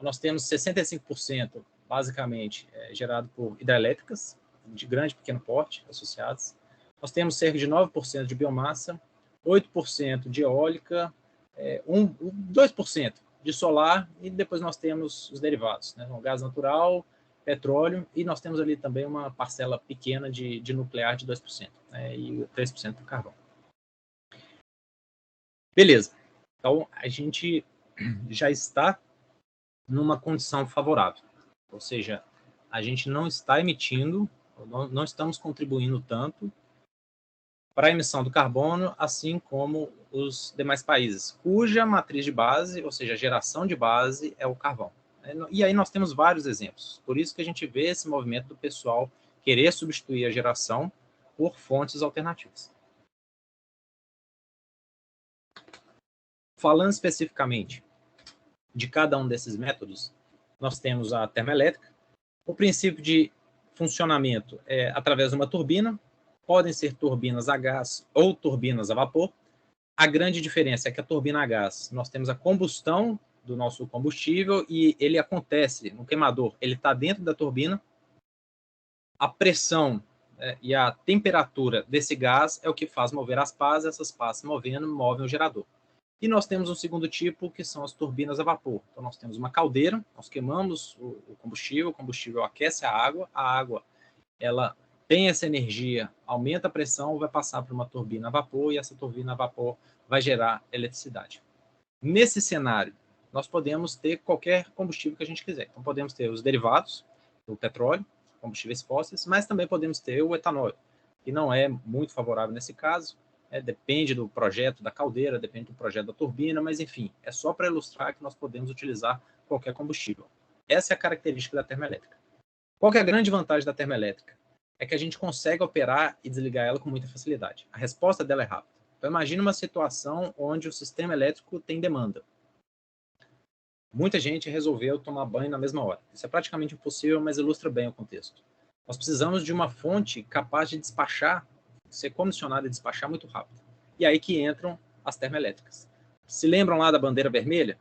Nós temos 65%, basicamente, gerado por hidrelétricas, de grande e pequeno porte, associadas. Nós temos cerca de 9% de biomassa, 8% de eólica, 2% de solar, e depois nós temos os derivados, né? O gás natural, petróleo, e nós temos ali também uma parcela pequena de nuclear de 2%, né? E 3% do carvão. Beleza. Então, a gente já está numa condição favorável, ou seja, a gente não está emitindo, não estamos contribuindo tanto para a emissão do carbono, assim como os demais países, cuja matriz de base, ou seja, a geração de base, é o carvão. E aí nós temos vários exemplos. Por isso que a gente vê esse movimento do pessoal querer substituir a geração por fontes alternativas. Falando especificamente de cada um desses métodos, nós temos a termoelétrica. O princípio de funcionamento é através de uma turbina. Podem ser turbinas a gás ou turbinas a vapor. A grande diferença é que a turbina a gás, nós temos a combustão do nosso combustível e ele acontece no queimador, ele está dentro da turbina. A pressão e a temperatura desse gás é o que faz mover as pás, essas pás movem o gerador. E nós temos um segundo tipo, que são as turbinas a vapor. Então, nós temos uma caldeira, nós queimamos o combustível aquece a água ela tem essa energia, aumenta a pressão, vai passar para uma turbina a vapor, e essa turbina a vapor vai gerar eletricidade. Nesse cenário, nós podemos ter qualquer combustível que a gente quiser. Então, podemos ter os derivados do petróleo, combustíveis fósseis, mas também podemos ter o etanol, que não é muito favorável nesse caso. Depende do projeto da caldeira, depende do projeto da turbina, mas enfim, é só para ilustrar que nós podemos utilizar qualquer combustível. Essa é a característica da termoelétrica. Qual que é a grande vantagem da termoelétrica? É que a gente consegue operar e desligar ela com muita facilidade. A resposta dela é rápida. Então, imagine uma situação onde o sistema elétrico tem demanda. Muita gente resolveu tomar banho na mesma hora. Isso é praticamente impossível, mas ilustra bem o contexto. Nós precisamos de uma fonte capaz de despachar, ser comissionada e despachar muito rápido. E aí que entram as termoelétricas. Se lembram lá da bandeira vermelha?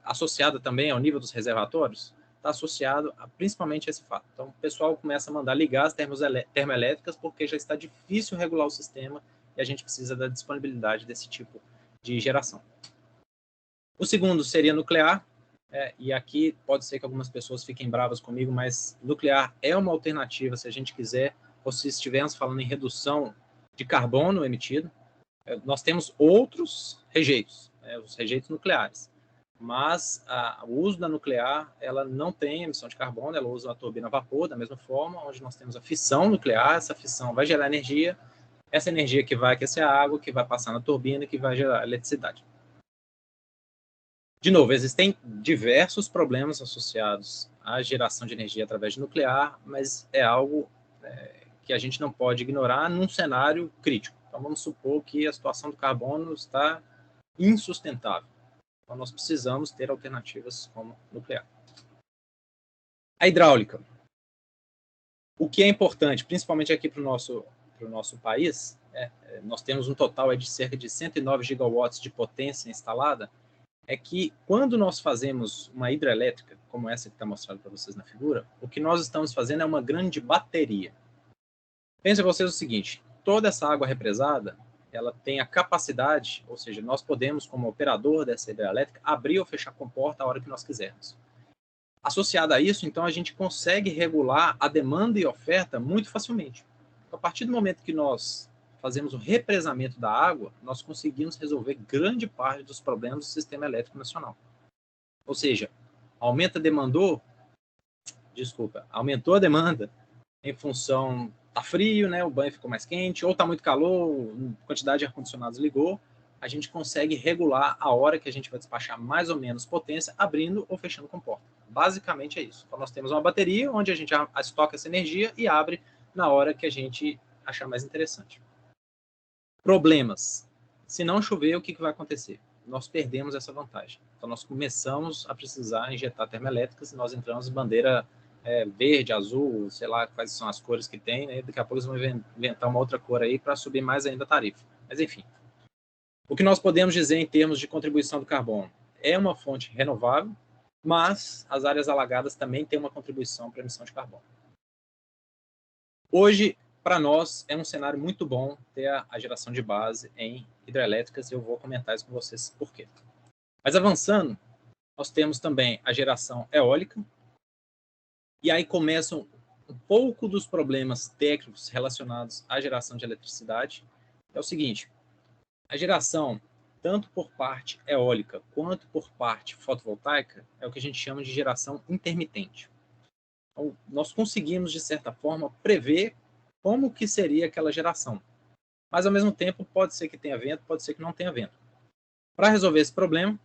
Associada também ao nível dos reservatórios? Está associado principalmente a esse fato. Então, o pessoal começa a mandar ligar as termoelétricas porque já está difícil regular o sistema e a gente precisa da disponibilidade desse tipo de geração. O segundo seria nuclear, e aqui pode ser que algumas pessoas fiquem bravas comigo, mas nuclear é uma alternativa se a gente quiser, ou se estivermos falando em redução de carbono emitido. Nós temos outros rejeitos, os rejeitos nucleares, mas o uso da nuclear, ela não tem emissão de carbono, ela usa a turbina a vapor, da mesma forma, onde nós temos a fissão nuclear, essa fissão vai gerar energia, essa energia que vai aquecer a água, que vai passar na turbina, que vai gerar eletricidade. De novo, existem diversos problemas associados à geração de energia através de nuclear, mas é algo que a gente não pode ignorar num cenário crítico. Então, vamos supor que a situação do carbono está insustentável. Então, nós precisamos ter alternativas como nuclear. A hidráulica. O que é importante, principalmente aqui para o nosso país, nós temos um total de cerca de 109 gigawatts de potência instalada, é que quando nós fazemos uma hidrelétrica, como essa que está mostrada para vocês na figura, o que nós estamos fazendo é uma grande bateria. Pense vocês o seguinte, toda essa água represada, ela tem a capacidade, ou seja, nós podemos, como operador dessa hidrelétrica, abrir ou fechar a comporta a hora que nós quisermos. Associado a isso, então, a gente consegue regular a demanda e a oferta muito facilmente. Então, a partir do momento que nós fazemos o represamento da água, nós conseguimos resolver grande parte dos problemas do sistema elétrico nacional. Ou seja, aumenta, demandou, aumentou a demanda em função, tá frio, né, o banho ficou mais quente, ou tá muito calor, a quantidade de ar-condicionados ligou, a gente consegue regular a hora que a gente vai despachar mais ou menos potência, abrindo ou fechando comporta. Basicamente é isso. Então nós temos uma bateria onde a gente estoca essa energia e abre na hora que a gente achar mais interessante. Problemas. Se não chover, o que vai acontecer? Nós perdemos essa vantagem. Então nós começamos a precisar injetar termoelétricas e nós entramos em bandeira verde, azul, sei lá quais são as cores que tem, né? Daqui a pouco eles vão inventar uma outra cor aí para subir mais ainda a tarifa. Mas enfim, o que nós podemos dizer em termos de contribuição do carbono? É uma fonte renovável, mas as áreas alagadas também têm uma contribuição para a emissão de carbono. Hoje, para nós, é um cenário muito bom ter a geração de base em hidrelétricas, e eu vou comentar isso com vocês por quê. Mas avançando, nós temos também a geração eólica, e aí começam um pouco dos problemas técnicos relacionados à geração de eletricidade. É o seguinte, a geração, tanto por parte eólica quanto por parte fotovoltaica, é o que a gente chama de geração intermitente. Então, nós conseguimos, de certa forma, prever como que seria aquela geração. Mas, ao mesmo tempo, pode ser que tenha vento, pode ser que não tenha vento. Para resolver esse problema,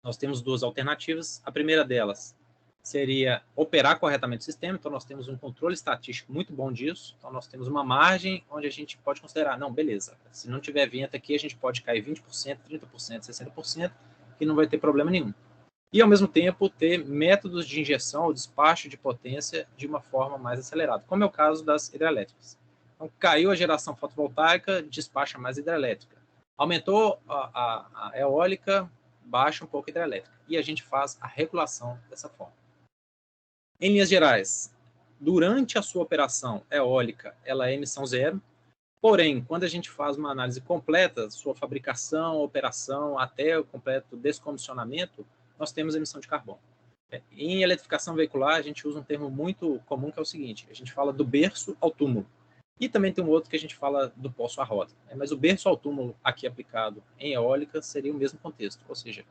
nós temos duas alternativas. A primeira delas seria operar corretamente o sistema. Então, nós temos um controle estatístico muito bom disso. Então, nós temos uma margem onde a gente pode considerar, não, beleza, se não tiver vento aqui, a gente pode cair 20%, 30%, 60%, que não vai ter problema nenhum. E, ao mesmo tempo, ter métodos de injeção ou despacho de potência de uma forma mais acelerada, como é o caso das hidrelétricas. Então, caiu a geração fotovoltaica, despacha mais hidrelétrica. Aumentou a eólica, baixa um pouco a hidrelétrica. E a gente faz a regulação dessa forma. Em linhas gerais, durante a sua operação eólica, ela é emissão zero. Porém, quando a gente faz uma análise completa, sua fabricação, operação, até o completo descomissionamento, nós temos emissão de carbono. Em eletrificação veicular, a gente usa um termo muito comum, que é o seguinte, a gente fala do berço ao túmulo. E também tem um outro que a gente fala do poço à roda. Mas o berço ao túmulo aqui aplicado em eólica seria o mesmo contexto. Ou seja,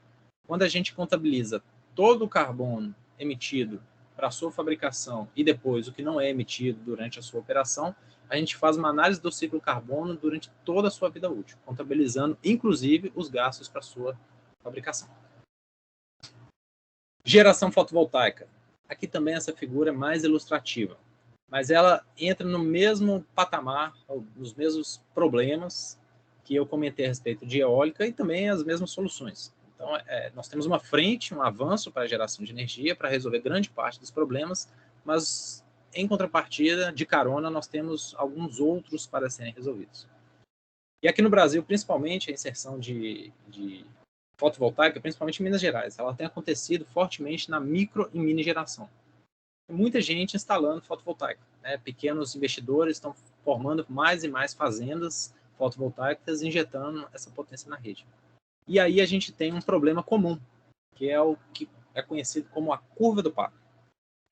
quando a gente contabiliza todo o carbono emitido para a sua fabricação e depois o que não é emitido durante a sua operação, a gente faz uma análise do ciclo carbono durante toda a sua vida útil, contabilizando inclusive os gastos para a sua fabricação. Geração fotovoltaica. Aqui também essa figura é mais ilustrativa, mas ela entra no mesmo patamar, nos mesmos problemas que eu comentei a respeito de eólica e também as mesmas soluções. Então, nós temos uma frente, um avanço para a geração de energia, para resolver grande parte dos problemas, mas, em contrapartida, de carona, nós temos alguns outros para serem resolvidos. E aqui no Brasil, principalmente, a inserção de fotovoltaica, principalmente em Minas Gerais, ela tem acontecido fortemente na micro e mini geração. Tem muita gente instalando fotovoltaica, né? Pequenos investidores estão formando mais e mais fazendas fotovoltaicas, injetando essa potência na rede. E aí a gente tem um problema comum, que é o que é conhecido como a curva do pato.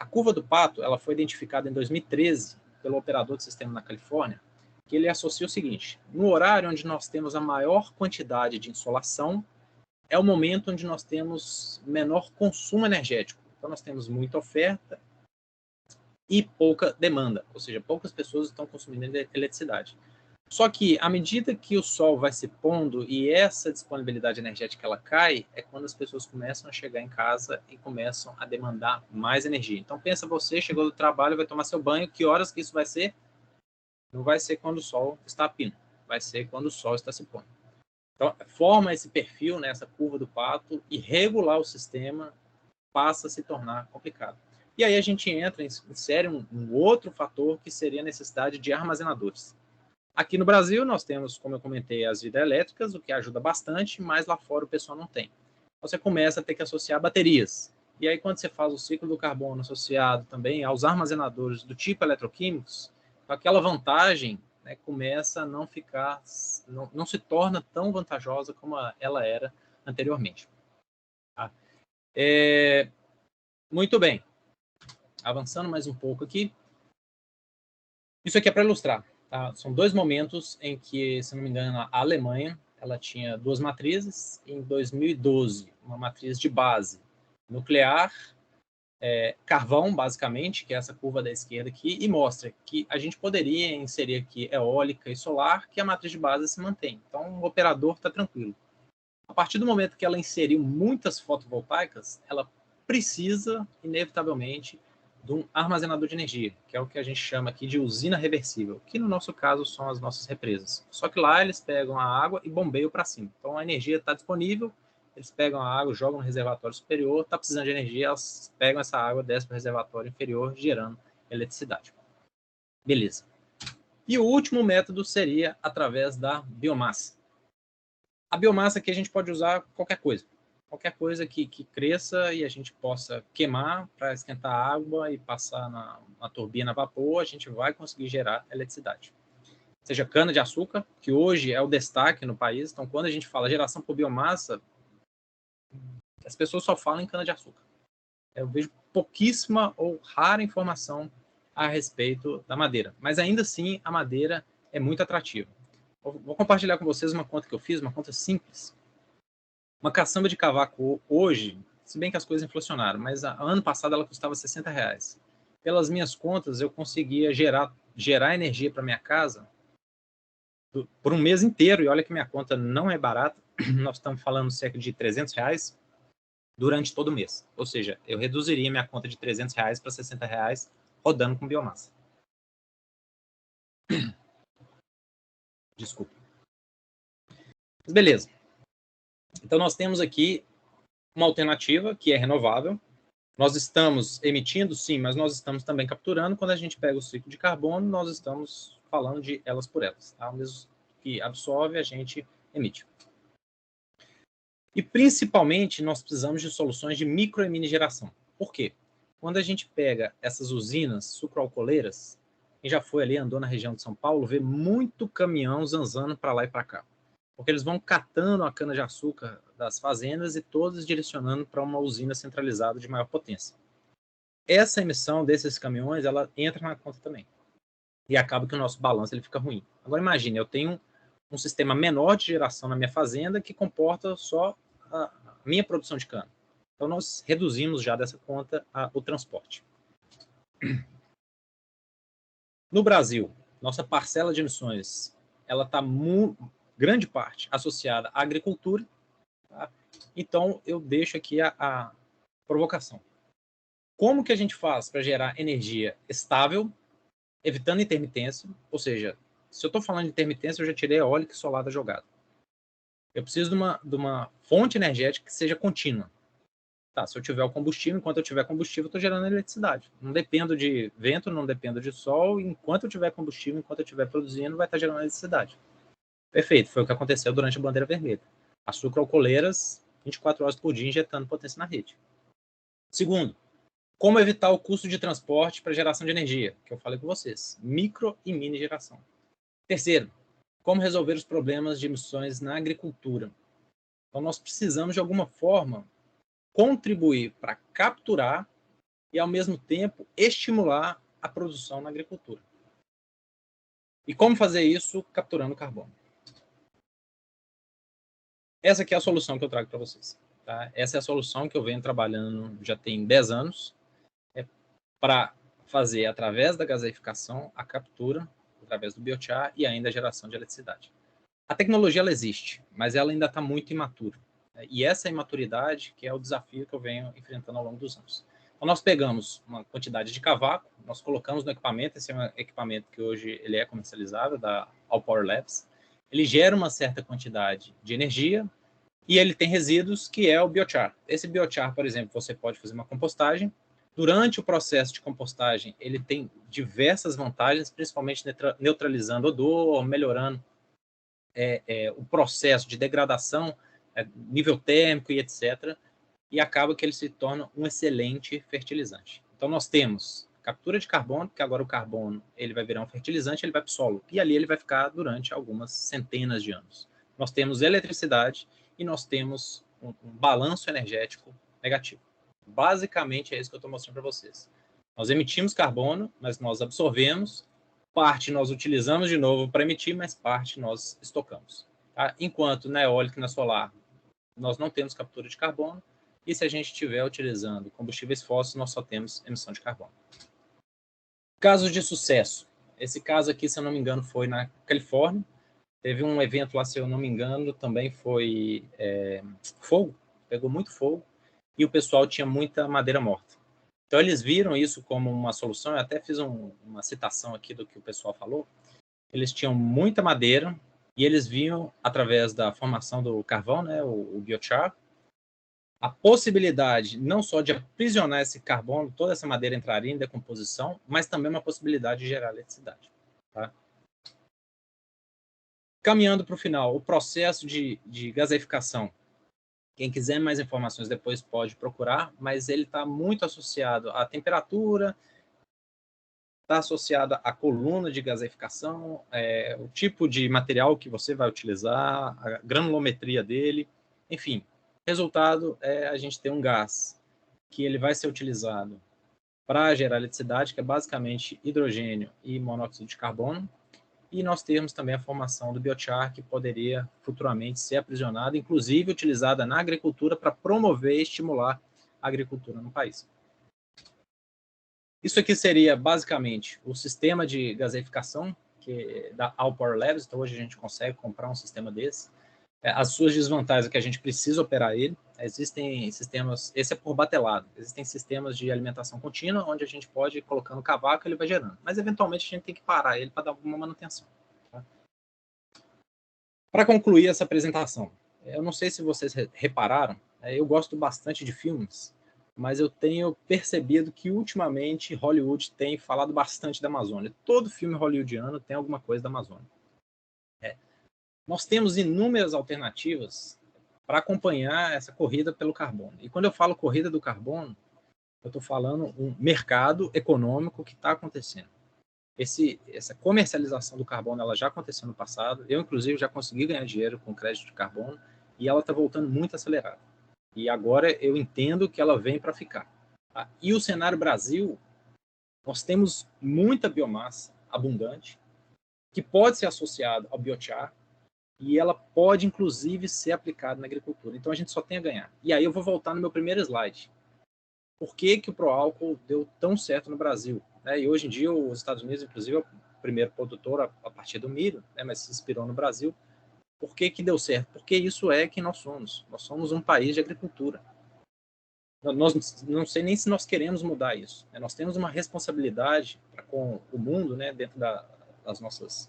A curva do pato, ela foi identificada em 2013 pelo operador de sistema na Califórnia, que ele associa o seguinte: no horário onde nós temos a maior quantidade de insolação, é o momento onde nós temos menor consumo energético. Então nós temos muita oferta e pouca demanda, ou seja, poucas pessoas estão consumindo eletricidade. Só que, à medida que o sol vai se pondo e essa disponibilidade energética ela cai, é quando as pessoas começam a chegar em casa e começam a demandar mais energia. Então, pensa você, chegou do trabalho, vai tomar seu banho, que horas que isso vai ser? Não vai ser quando o sol está a pino, vai ser quando o sol está se pondo. Então, forma esse perfil, né, essa curva do pato, e regular o sistema passa a se tornar complicado. E aí a gente insere um outro fator, que seria a necessidade de armazenadores. Aqui no Brasil, nós temos, como eu comentei, as hidrelétricas, o que ajuda bastante, mas lá fora o pessoal não tem. Você começa a ter que associar baterias. E aí, quando você faz o ciclo do carbono associado também aos armazenadores do tipo eletroquímicos, aquela vantagem, né, começa a não ficar, não se torna tão vantajosa como ela era anteriormente. Tá? Muito bem. Avançando mais um pouco aqui. Isso aqui é para ilustrar. Tá? São dois momentos em que, se não me engano, a Alemanha ela tinha duas matrizes. Em 2012, uma matriz de base nuclear carvão, basicamente, que é essa curva da esquerda aqui, e mostra que a gente poderia inserir aqui eólica e solar, que a matriz de base se mantém. Então, o operador está tranquilo. A partir do momento que ela inseriu muitas fotovoltaicas, ela precisa, inevitavelmente, de um armazenador de energia, que é o que a gente chama aqui de usina reversível, que no nosso caso são as nossas represas. Só que lá eles pegam a água e bombeiam para cima. Então, a energia está disponível, eles pegam a água, jogam no reservatório superior, está precisando de energia, elas pegam essa água, descem para o reservatório inferior, gerando eletricidade. Beleza. E o último método seria através da biomassa. A biomassa aqui a gente pode usar qualquer coisa que cresça e a gente possa queimar para esquentar a água e passar na turbina a vapor, a gente vai conseguir gerar eletricidade. Seja cana-de-açúcar, que hoje é o destaque no país, então quando a gente fala geração por biomassa, as pessoas só falam em cana-de-açúcar. Eu vejo pouquíssima ou rara informação a respeito da madeira. Mas ainda assim, a madeira é muito atrativa. Vou compartilhar com vocês uma conta que eu fiz, uma conta simples. Uma caçamba de cavaco hoje, se bem que as coisas inflacionaram, mas ano passado ela custava R$60. Pelas minhas contas, eu conseguia gerar energia para minha casa por um mês inteiro. E olha que minha conta não é barata. Nós estamos falando cerca de R$300 durante todo o mês. Ou seja, eu reduziria minha conta de R$300 para R$60 rodando com biomassa. Desculpa. Mas beleza. Então, nós temos aqui uma alternativa que é renovável. Nós estamos emitindo, sim, mas nós estamos também capturando. Quando a gente pega o ciclo de carbono, nós estamos falando de elas por elas. Tá? O mesmo que absorve, a gente emite. E, principalmente, nós precisamos de soluções de micro e mini geração. Por quê? Quando a gente pega essas usinas sucroalcooleiras, quem já foi ali, andou na região de São Paulo, vê muito caminhão zanzando para lá e para cá. Porque eles vão catando a cana-de-açúcar das fazendas e todos direcionando para uma usina centralizada de maior potência. Essa emissão desses caminhões, ela entra na conta também. E acaba que o nosso balanço ele fica ruim. Agora imagine, eu tenho um sistema menor de geração na minha fazenda que comporta só a minha produção de cana. Então nós reduzimos já dessa conta o transporte. No Brasil, nossa parcela de emissões, ela está grande parte associada à agricultura. Tá? Então, eu deixo aqui a provocação. Como que a gente faz para gerar energia estável, evitando intermitência? Ou seja, se eu estou falando de intermitência, eu já tirei a eólica e solar da jogada. Eu preciso de uma fonte energética que seja contínua. Tá, se eu tiver o combustível, enquanto eu tiver combustível, eu estou gerando eletricidade. Não dependo de vento, não dependo de sol. Enquanto eu tiver combustível, enquanto eu estiver produzindo, vai estar gerando eletricidade. Perfeito, foi o que aconteceu durante a bandeira vermelha. As sucroalcooleiras, 24 horas por dia, injetando potência na rede. Segundo, como evitar o custo de transporte para geração de energia, que eu falei com vocês. Micro e mini geração. Terceiro, como resolver os problemas de emissões na agricultura. Então, nós precisamos, de alguma forma, contribuir para capturar e, ao mesmo tempo, estimular a produção na agricultura. E como fazer isso? Capturando carbono. Essa aqui é a solução que eu trago para vocês. Tá? Essa é a solução que eu venho trabalhando já tem 10 anos para fazer, através da gaseificação, a captura, através do biochar e ainda a geração de eletricidade. A tecnologia ela existe, mas ela ainda está muito imatura. E essa imaturidade que é o desafio que eu venho enfrentando ao longo dos anos. Então, nós pegamos uma quantidade de cavaco, nós colocamos no equipamento, esse é um equipamento que hoje ele é comercializável, da All Power Labs. Ele gera uma certa quantidade de energia e ele tem resíduos, que é o biochar. Esse biochar, por exemplo, você pode fazer uma compostagem. Durante o processo de compostagem, ele tem diversas vantagens, principalmente neutralizando odor, melhorando o processo de degradação, nível térmico e etc. E acaba que ele se torna um excelente fertilizante. Então, nós temos captura de carbono, porque agora o carbono ele vai virar um fertilizante, ele vai para o solo. E ali ele vai ficar durante algumas centenas de anos. Nós temos eletricidade e nós temos um balanço energético negativo. Basicamente, é isso que eu estou mostrando para vocês. Nós emitimos carbono, mas nós absorvemos. Parte nós utilizamos de novo para emitir, mas parte nós estocamos. Tá? Enquanto na eólica e na solar nós não temos captura de carbono, e se a gente estiver utilizando combustíveis fósseis, nós só temos emissão de carbono. Casos de sucesso. Esse caso aqui, se eu não me engano, foi na Califórnia. Teve um evento lá, se eu não me engano, também foi fogo, pegou muito fogo, e o pessoal tinha muita madeira morta. Então, eles viram isso como uma solução. Eu até fiz uma citação aqui do que o pessoal falou. Eles tinham muita madeira, e eles viam, através da formação do carvão, né, o biochar, a possibilidade não só de aprisionar esse carbono, toda essa madeira entraria em decomposição, mas também uma possibilidade de gerar eletricidade. Tá? Caminhando para o final, o processo de gaseificação. Quem quiser mais informações depois pode procurar, mas ele está muito associado à temperatura, está associado à coluna de gaseificação, o tipo de material que você vai utilizar, a granulometria dele, enfim. Resultado é a gente ter um gás que ele vai ser utilizado para gerar eletricidade, que é basicamente hidrogênio e monóxido de carbono, e nós temos também a formação do biochar, que poderia futuramente ser aprisionada, inclusive utilizada na agricultura para promover e estimular a agricultura no país. Isso aqui seria basicamente o sistema de gaseificação que da All Power Labs. Então hoje a gente consegue comprar um sistema desse. As suas desvantagens é que a gente precisa operar ele. Existem sistemas, esse é por batelado, existem sistemas de alimentação contínua, onde a gente pode ir colocando cavaco e ele vai gerando. Mas, eventualmente, a gente tem que parar ele para dar alguma manutenção. Tá? Para concluir essa apresentação, eu não sei se vocês repararam, eu gosto bastante de filmes, mas eu tenho percebido que, ultimamente, Hollywood tem falado bastante da Amazônia. Todo filme hollywoodiano tem alguma coisa da Amazônia. Nós temos inúmeras alternativas para acompanhar essa corrida pelo carbono. E quando eu falo corrida do carbono, eu estou falando um mercado econômico que está acontecendo. Essa comercialização do carbono ela já aconteceu no passado. Eu, inclusive, já consegui ganhar dinheiro com crédito de carbono e ela está voltando muito acelerada. E agora eu entendo que ela vem para ficar. Tá? E o cenário Brasil, nós temos muita biomassa abundante que pode ser associada ao biochar, e ela pode, inclusive, ser aplicada na agricultura. Então, a gente só tem a ganhar. E aí eu vou voltar no meu primeiro slide. Por que que o pró-álcool deu tão certo no Brasil? E hoje em dia, os Estados Unidos, inclusive, é o primeiro produtor a partir do milho, mas se inspirou no Brasil. Por que que deu certo? Porque isso é quem nós somos. Nós somos um país de agricultura. Nós não sei nem se nós queremos mudar isso. Nós temos uma responsabilidade com o mundo, dentro das nossas,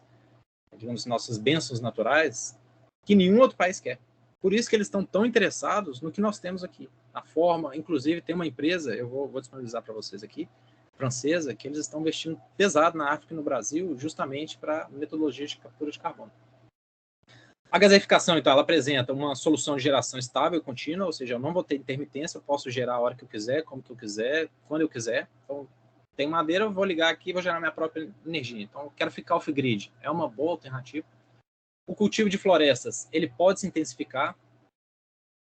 digamos, nossas bênçãos naturais, que nenhum outro país quer. Por isso que eles estão tão interessados no que nós temos aqui. A forma, inclusive, tem uma empresa, eu vou disponibilizar para vocês aqui, francesa, que eles estão investindo pesado na África e no Brasil, justamente para metodologia de captura de carbono. A gaseificação, então, ela apresenta uma solução de geração estável e contínua, ou seja, eu não vou ter intermitência, eu posso gerar a hora que eu quiser, como que eu quiser, quando eu quiser. Então, tem madeira, eu vou ligar aqui e vou gerar minha própria energia. Então, eu quero ficar off-grid. É uma boa alternativa. O cultivo de florestas, ele pode se intensificar.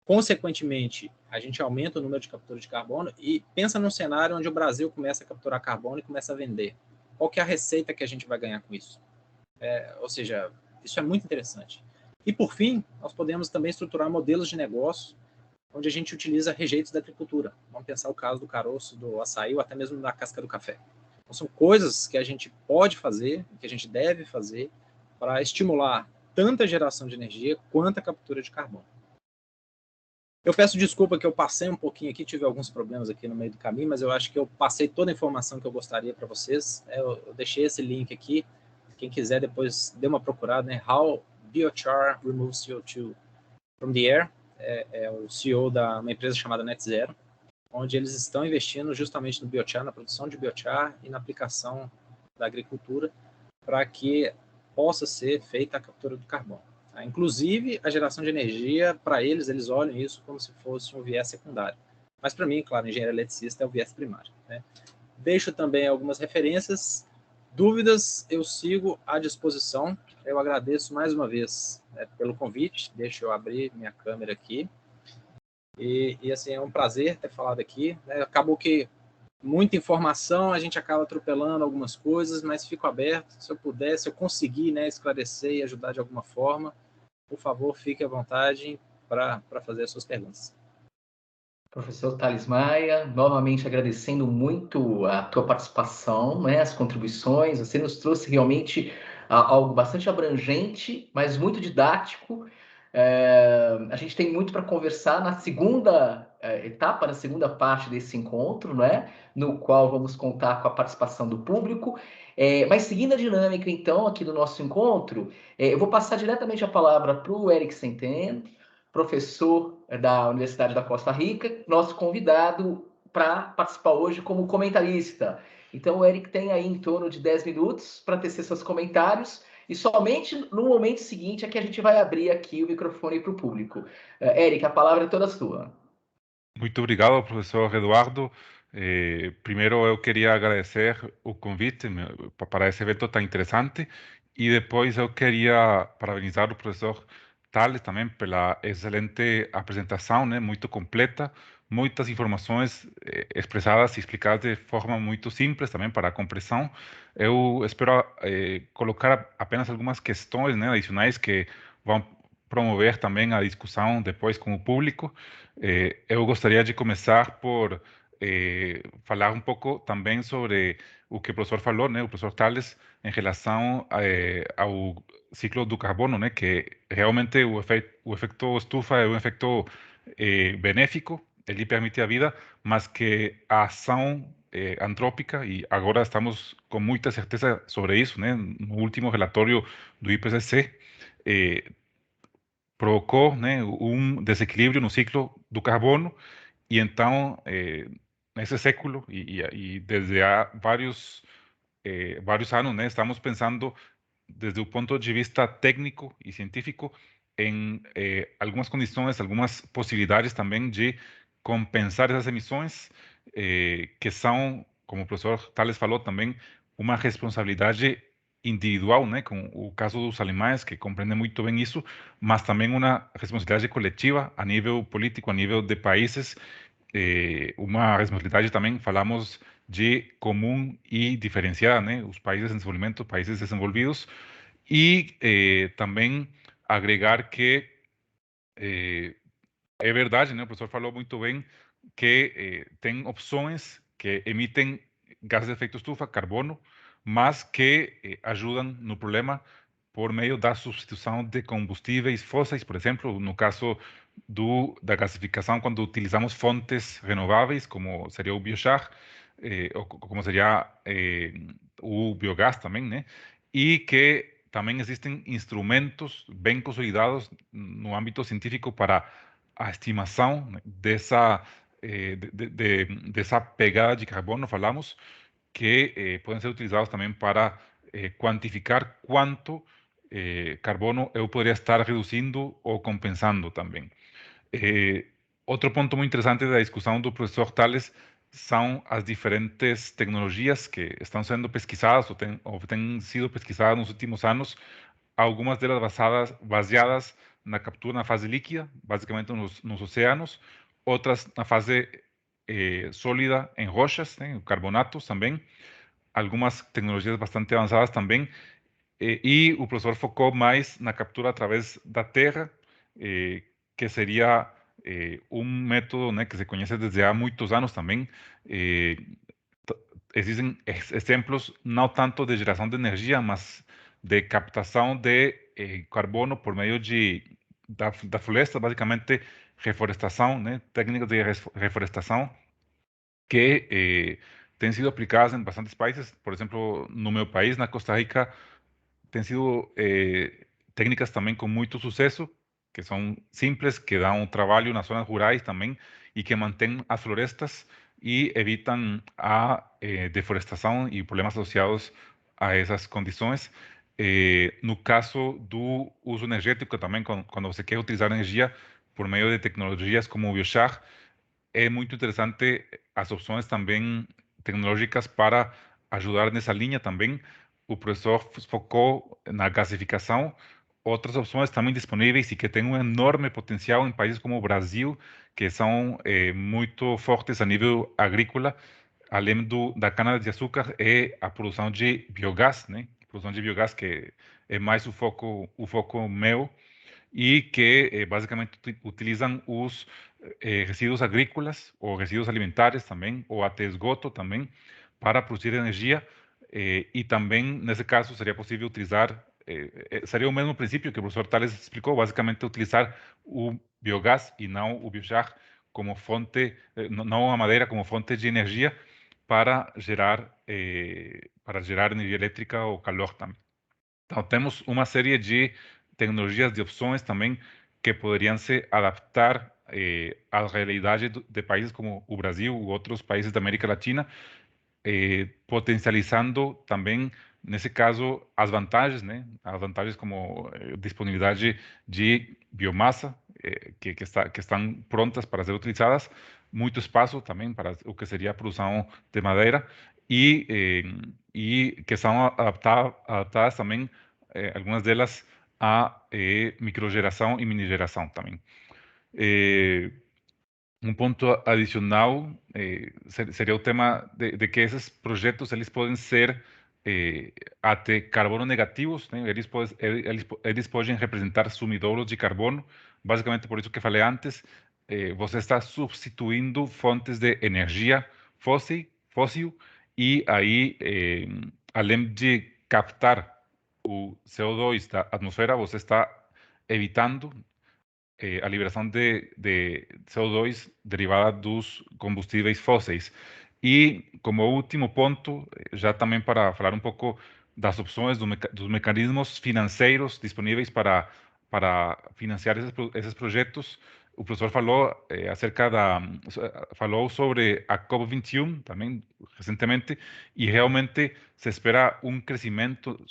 Consequentemente, a gente aumenta o número de captura de carbono e pensa num cenário onde o Brasil começa a capturar carbono e começa a vender. Qual que é a receita que a gente vai ganhar com isso? Ou seja, isso é muito interessante. E, por fim, nós podemos também estruturar modelos de negócio onde a gente utiliza rejeitos da agricultura. Vamos pensar o caso do caroço, do açaí ou até mesmo da casca do café. Então, são coisas que a gente pode fazer, que a gente deve fazer para estimular tanto a geração de energia quanto a captura de carbono. Eu peço desculpa que eu passei um pouquinho aqui, tive alguns problemas aqui no meio do caminho, mas eu acho que eu passei toda a informação que eu gostaria para vocês. Eu deixei esse link aqui. Quem quiser depois dê uma procurada, How Biochar Removes CO2 from the Air. É o CEO da uma empresa chamada Net Zero, onde eles estão investindo justamente no biochar, na produção de biochar e na aplicação da agricultura para que possa ser feita a captura do carbono. Tá? Inclusive, a geração de energia, para eles olham isso como se fosse um viés secundário. Mas, para mim, claro, engenheiro eletricista é o viés primário. Deixo também algumas referências. Dúvidas, eu sigo à disposição. Eu agradeço mais uma vez pelo convite. Deixa eu abrir minha câmera aqui. E assim, é um prazer ter falado aqui. Acabou que muita informação, a gente acaba atropelando algumas coisas, mas fico aberto. Se eu puder, se eu conseguir esclarecer e ajudar de alguma forma, por favor, fique à vontade para fazer as suas perguntas. Professor Thales Maia, novamente agradecendo muito a tua participação, né, as contribuições. Você nos trouxe realmente algo bastante abrangente, mas muito didático. A gente tem muito para conversar na segunda etapa, na segunda parte desse encontro, né, no qual vamos contar com a participação do público. Mas seguindo a dinâmica, então, aqui do nosso encontro, eu vou passar diretamente a palavra para o Eric Centeno, professor da Universidade da Costa Rica, nosso convidado para participar hoje como comentarista. Então, o Eric tem aí em torno de 10 minutos para tecer seus comentários, e somente no momento seguinte é que a gente vai abrir aqui o microfone para o público. Eric, a palavra é toda sua. Muito obrigado, professor Eduardo. Primeiro, eu queria agradecer o convite para esse evento tão interessante e depois eu queria parabenizar o professor Tales também pela excelente apresentação, né, muito completa, muitas informações expressadas e explicadas de forma muito simples também para a compreensão. Eu espero colocar apenas algumas questões, né, adicionais que vão promover também a discussão depois com o público. Eu gostaria de começar por falar um pouco também sobre o que o professor falou, né, o professor Tales, em relação ao ciclo do carbono, né, que realmente o efeito estufa é um efeito benéfico, ele permite a vida, mas que a ação antrópica, e agora estamos com muita certeza sobre isso, né, no último relatório do IPCC, eh, provocou, né, um desequilíbrio no ciclo do carbono e então nesse século e desde há vários anos, né, estamos pensando desde o ponto de vista técnico e científico em algumas condições, algumas possibilidades também de compensar essas emissões que são, como o professor Tales falou também, uma responsabilidade individual, né, com o caso dos alemães, que compreende muito bem isso, mas também uma responsabilidade coletiva a nível político, a nível de países, uma responsabilidade também, falamos de comum e diferenciada, né, os países em desenvolvimento, países desenvolvidos, e também agregar que é verdade, né, o professor falou muito bem que tem opções que emitem gases de efeito estufa, carbono, mas que ajudam no problema por meio da substituição de combustíveis fósseis, por exemplo, no caso da gasificação, quando utilizamos fontes renováveis, como seria o biochar, ou como seria o biogás também, né? E que também existem instrumentos bem consolidados no âmbito científico para a estimação, né, dessa pegada de carbono, falamos, que podem ser utilizados também para quantificar quanto carbono eu poderia estar reduzindo ou compensando também. Outro ponto muito interessante da discussão do professor Tales são as diferentes tecnologias que estão sendo pesquisadas ou têm sido pesquisadas nos últimos anos, algumas delas baseadas na captura na fase líquida, basicamente nos oceanos, outras na fase sólida em rochas, né, carbonatos também, algumas tecnologias bastante avançadas também, e o professor focou mais na captura através da terra, que seria um método, né, que se conhece desde há muitos anos também. Eh, Existem exemplos não tanto de geração de energia, mas de captação de carbono por meio da floresta, basicamente reflorestação, né, técnicas de reflorestação que têm sido aplicadas em bastantes países. Por exemplo, no meu país, na Costa Rica, têm sido técnicas também com muito sucesso, que são simples, que dão trabalho nas zonas rurais também e que mantêm as florestas e evitam a deforestação e problemas associados a essas condições. No caso do uso energético também, quando você quer utilizar energia por meio de tecnologias como o biochar, é muito interessante as opções também tecnológicas para ajudar nessa linha também. O professor focou na gasificação, outras opções também disponíveis e que têm um enorme potencial em países como o Brasil, que são muito fortes a nível agrícola, além da cana-de-açúcar, é a produção de biogás, né? A produção de biogás que é mais o foco meu, e que basicamente utilizam os residuos agrícolas ou residuos alimentares também, ou até esgoto também, para produzir energia. E também, nesse caso, seria possível utilizar, seria o mesmo princípio que o professor Tales explicou, basicamente utilizar o biogás e não o biochar como fonte, não a madeira como fonte de energia para gerar energia elétrica ou calor também. Então, temos uma série de tecnologias, de opções também que poderiam se adaptar à realidade de países como o Brasil ou outros países da América Latina, potencializando também, nesse caso, as vantagens, né? As vantagens como disponibilidade de biomassa, que estão prontas para ser utilizadas, muito espaço também para o que seria a produção de madeira, e que são adaptadas também, algumas delas, a microgeração e minigeração também. Um ponto adicional seria o tema de que esses projetos eles podem ser até carbono negativos, né? Eles podem representar sumidouros de carbono, basicamente por isso que falei antes, você está substituindo fontes de energia fóssil e aí, além de captar o CO2 da atmosfera, você está evitando a liberação de CO2 derivada dos combustíveis fósseis. E, como último ponto, já também para falar um pouco das opções, dos mecanismos financeiros disponíveis para financiar esses projetos, o professor falou falou sobre a COP21 também recentemente, e realmente se espera um crescimento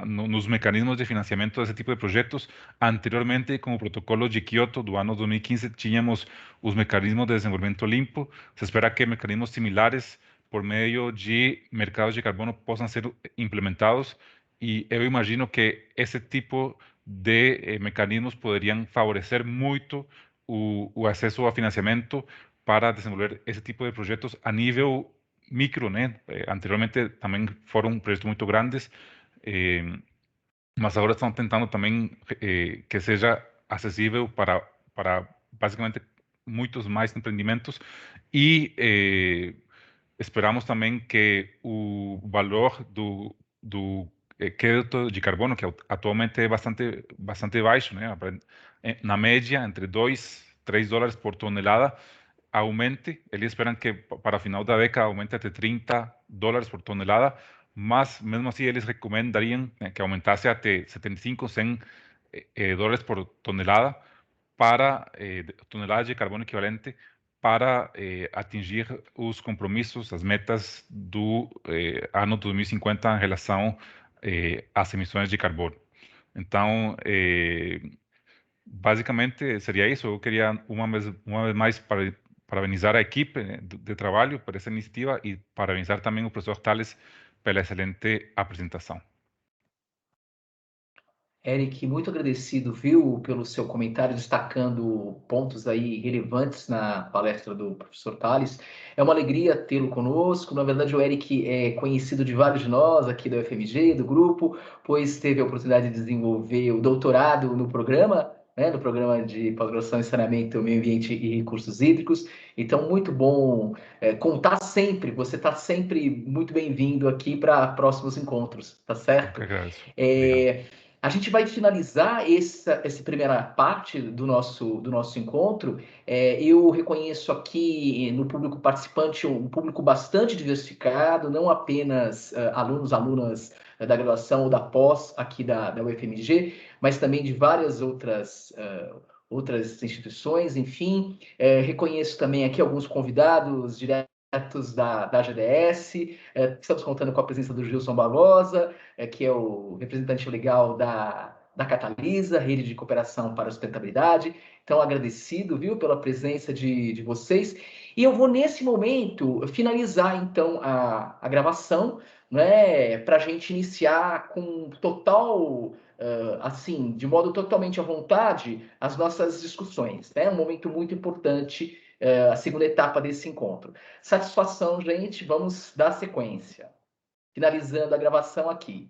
nos mecanismos de financiamento desse tipo de projetos. Anteriormente, com o protocolo de Kyoto do ano 2015, tínhamos os mecanismos de desenvolvimento limpo. Se espera que mecanismos similares por meio de mercados de carbono possam ser implementados, e eu imagino que esse tipo de mecanismos poderiam favorecer muito o acesso a financiamento para desenvolver esse tipo de projetos a nível micro, né? Anteriormente também foram projetos muito grandes, mas agora estão tentando também que seja acessível para basicamente muitos mais empreendimentos, e esperamos também que o valor do crédito de carbono, que atualmente é bastante baixo, né? Na média, entre 2 e 3 dólares por tonelada, aumente. Eles esperam que para o final da década aumente até 30 dólares por tonelada, mas mesmo assim eles recomendariam que aumentasse até 75, 100 dólares por tonelada tonelada de carbono equivalente, para atingir os compromissos, as metas do ano 2050 em relação às emissões de carbono. Então, basicamente seria isso. Eu queria uma vez mais parabenizar a equipe, né, de trabalho por essa iniciativa, e parabenizar também o professor Tales pela excelente apresentação. Eric, muito agradecido, viu, pelo seu comentário, destacando pontos aí relevantes na palestra do professor Tales. É uma alegria tê-lo conosco. Na verdade, o Eric é conhecido de vários de nós aqui da UFMG, do grupo, pois teve a oportunidade de desenvolver o doutorado no programa, né, no programa de pós-graduação em saneamento, meio ambiente e recursos hídricos. Então, muito bom contar sempre, você está sempre muito bem-vindo aqui para próximos encontros, tá certo? Eu que agradeço. A gente vai finalizar essa primeira parte do nosso encontro. Eu reconheço aqui no público participante um público bastante diversificado, não apenas alunos, alunas da graduação ou da pós aqui da UFMG, mas também de várias outras instituições, enfim. Reconheço também aqui alguns convidados diretos da GDS. Estamos contando com a presença do Gilson Barbosa, que é o representante legal da Catalisa, Rede de Cooperação para a Sustentabilidade. Então, agradecido, viu, pela presença de vocês. E eu vou, nesse momento, finalizar, então, a gravação, né, para a gente iniciar com total, assim, de modo totalmente à vontade, as nossas discussões. É um momento muito importante, a segunda etapa desse encontro. Satisfação, gente, vamos dar sequência. Finalizando a gravação aqui.